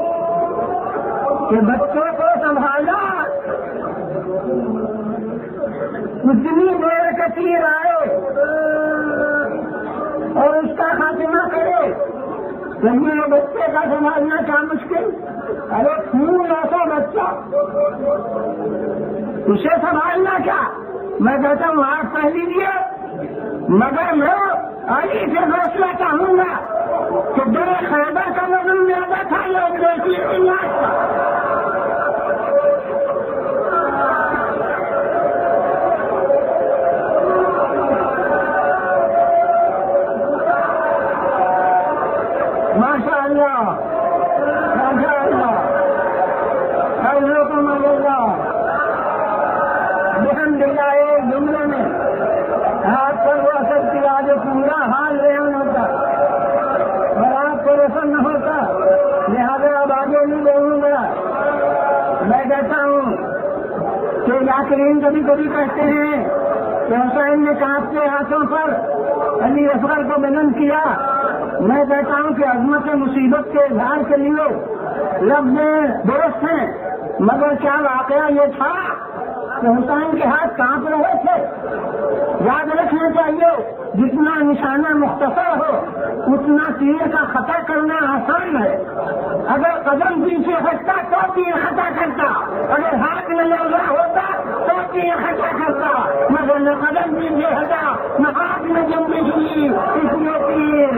S1: کہ بچوں کو سنبھالا، اتنی دیر کا تیر آئے اور اس کا خاتمہ کرے. یہ بچے کا سنبھالنا کیا مشکل؟ ارے خون ایسا بچہ اسے سنبھالنا کیا؟ میں کہتا ہوں آپ کہہ لیجیے، مگر میں علی سے فیصلہ چاہوں گا کہ بڑے خیبر کا وزن زیادہ تھا یا دیکھیے اللہ کا. ماشاء اللہ ماشاء اللہ حضرتم اللہ بحمد اللہ. ایک جملے میں آپ پر وہ اثر کیا جو پورا حال بیان ہوتا اور آپ کو روشن نہ ہوتا، لہٰذا اب آگے نہیں بولوں گا. میں کہتا ہوں کہ یاکرین کبھی کبھی کہتے ہیں کہ حسین نے کانپتے ہاتھوں پر علی اصغر کو بلند کیا. میں کہتا ہوں کہ عظمت مصیبت کے اظہار کے لیے لفظ درست ہیں، مگر کیا واقعہ یہ تھا کہ حسین کے ہاتھ کانپ رہے تھے؟ یاد رکھنا چاہیے جتنا نشانہ مختصر ہو اتنا تیر کا خطا کرنا آسان ہے. اگر قدم پیچھے ہٹتا تو تیر خطا کرتا، اگر ہاتھ میں لگا ہوتا تو تیر خطا کرتا، مگر نہ قدم پیچھے ہٹا نہ ہاتھ میں جمبی ہوئی، اس لیے تیر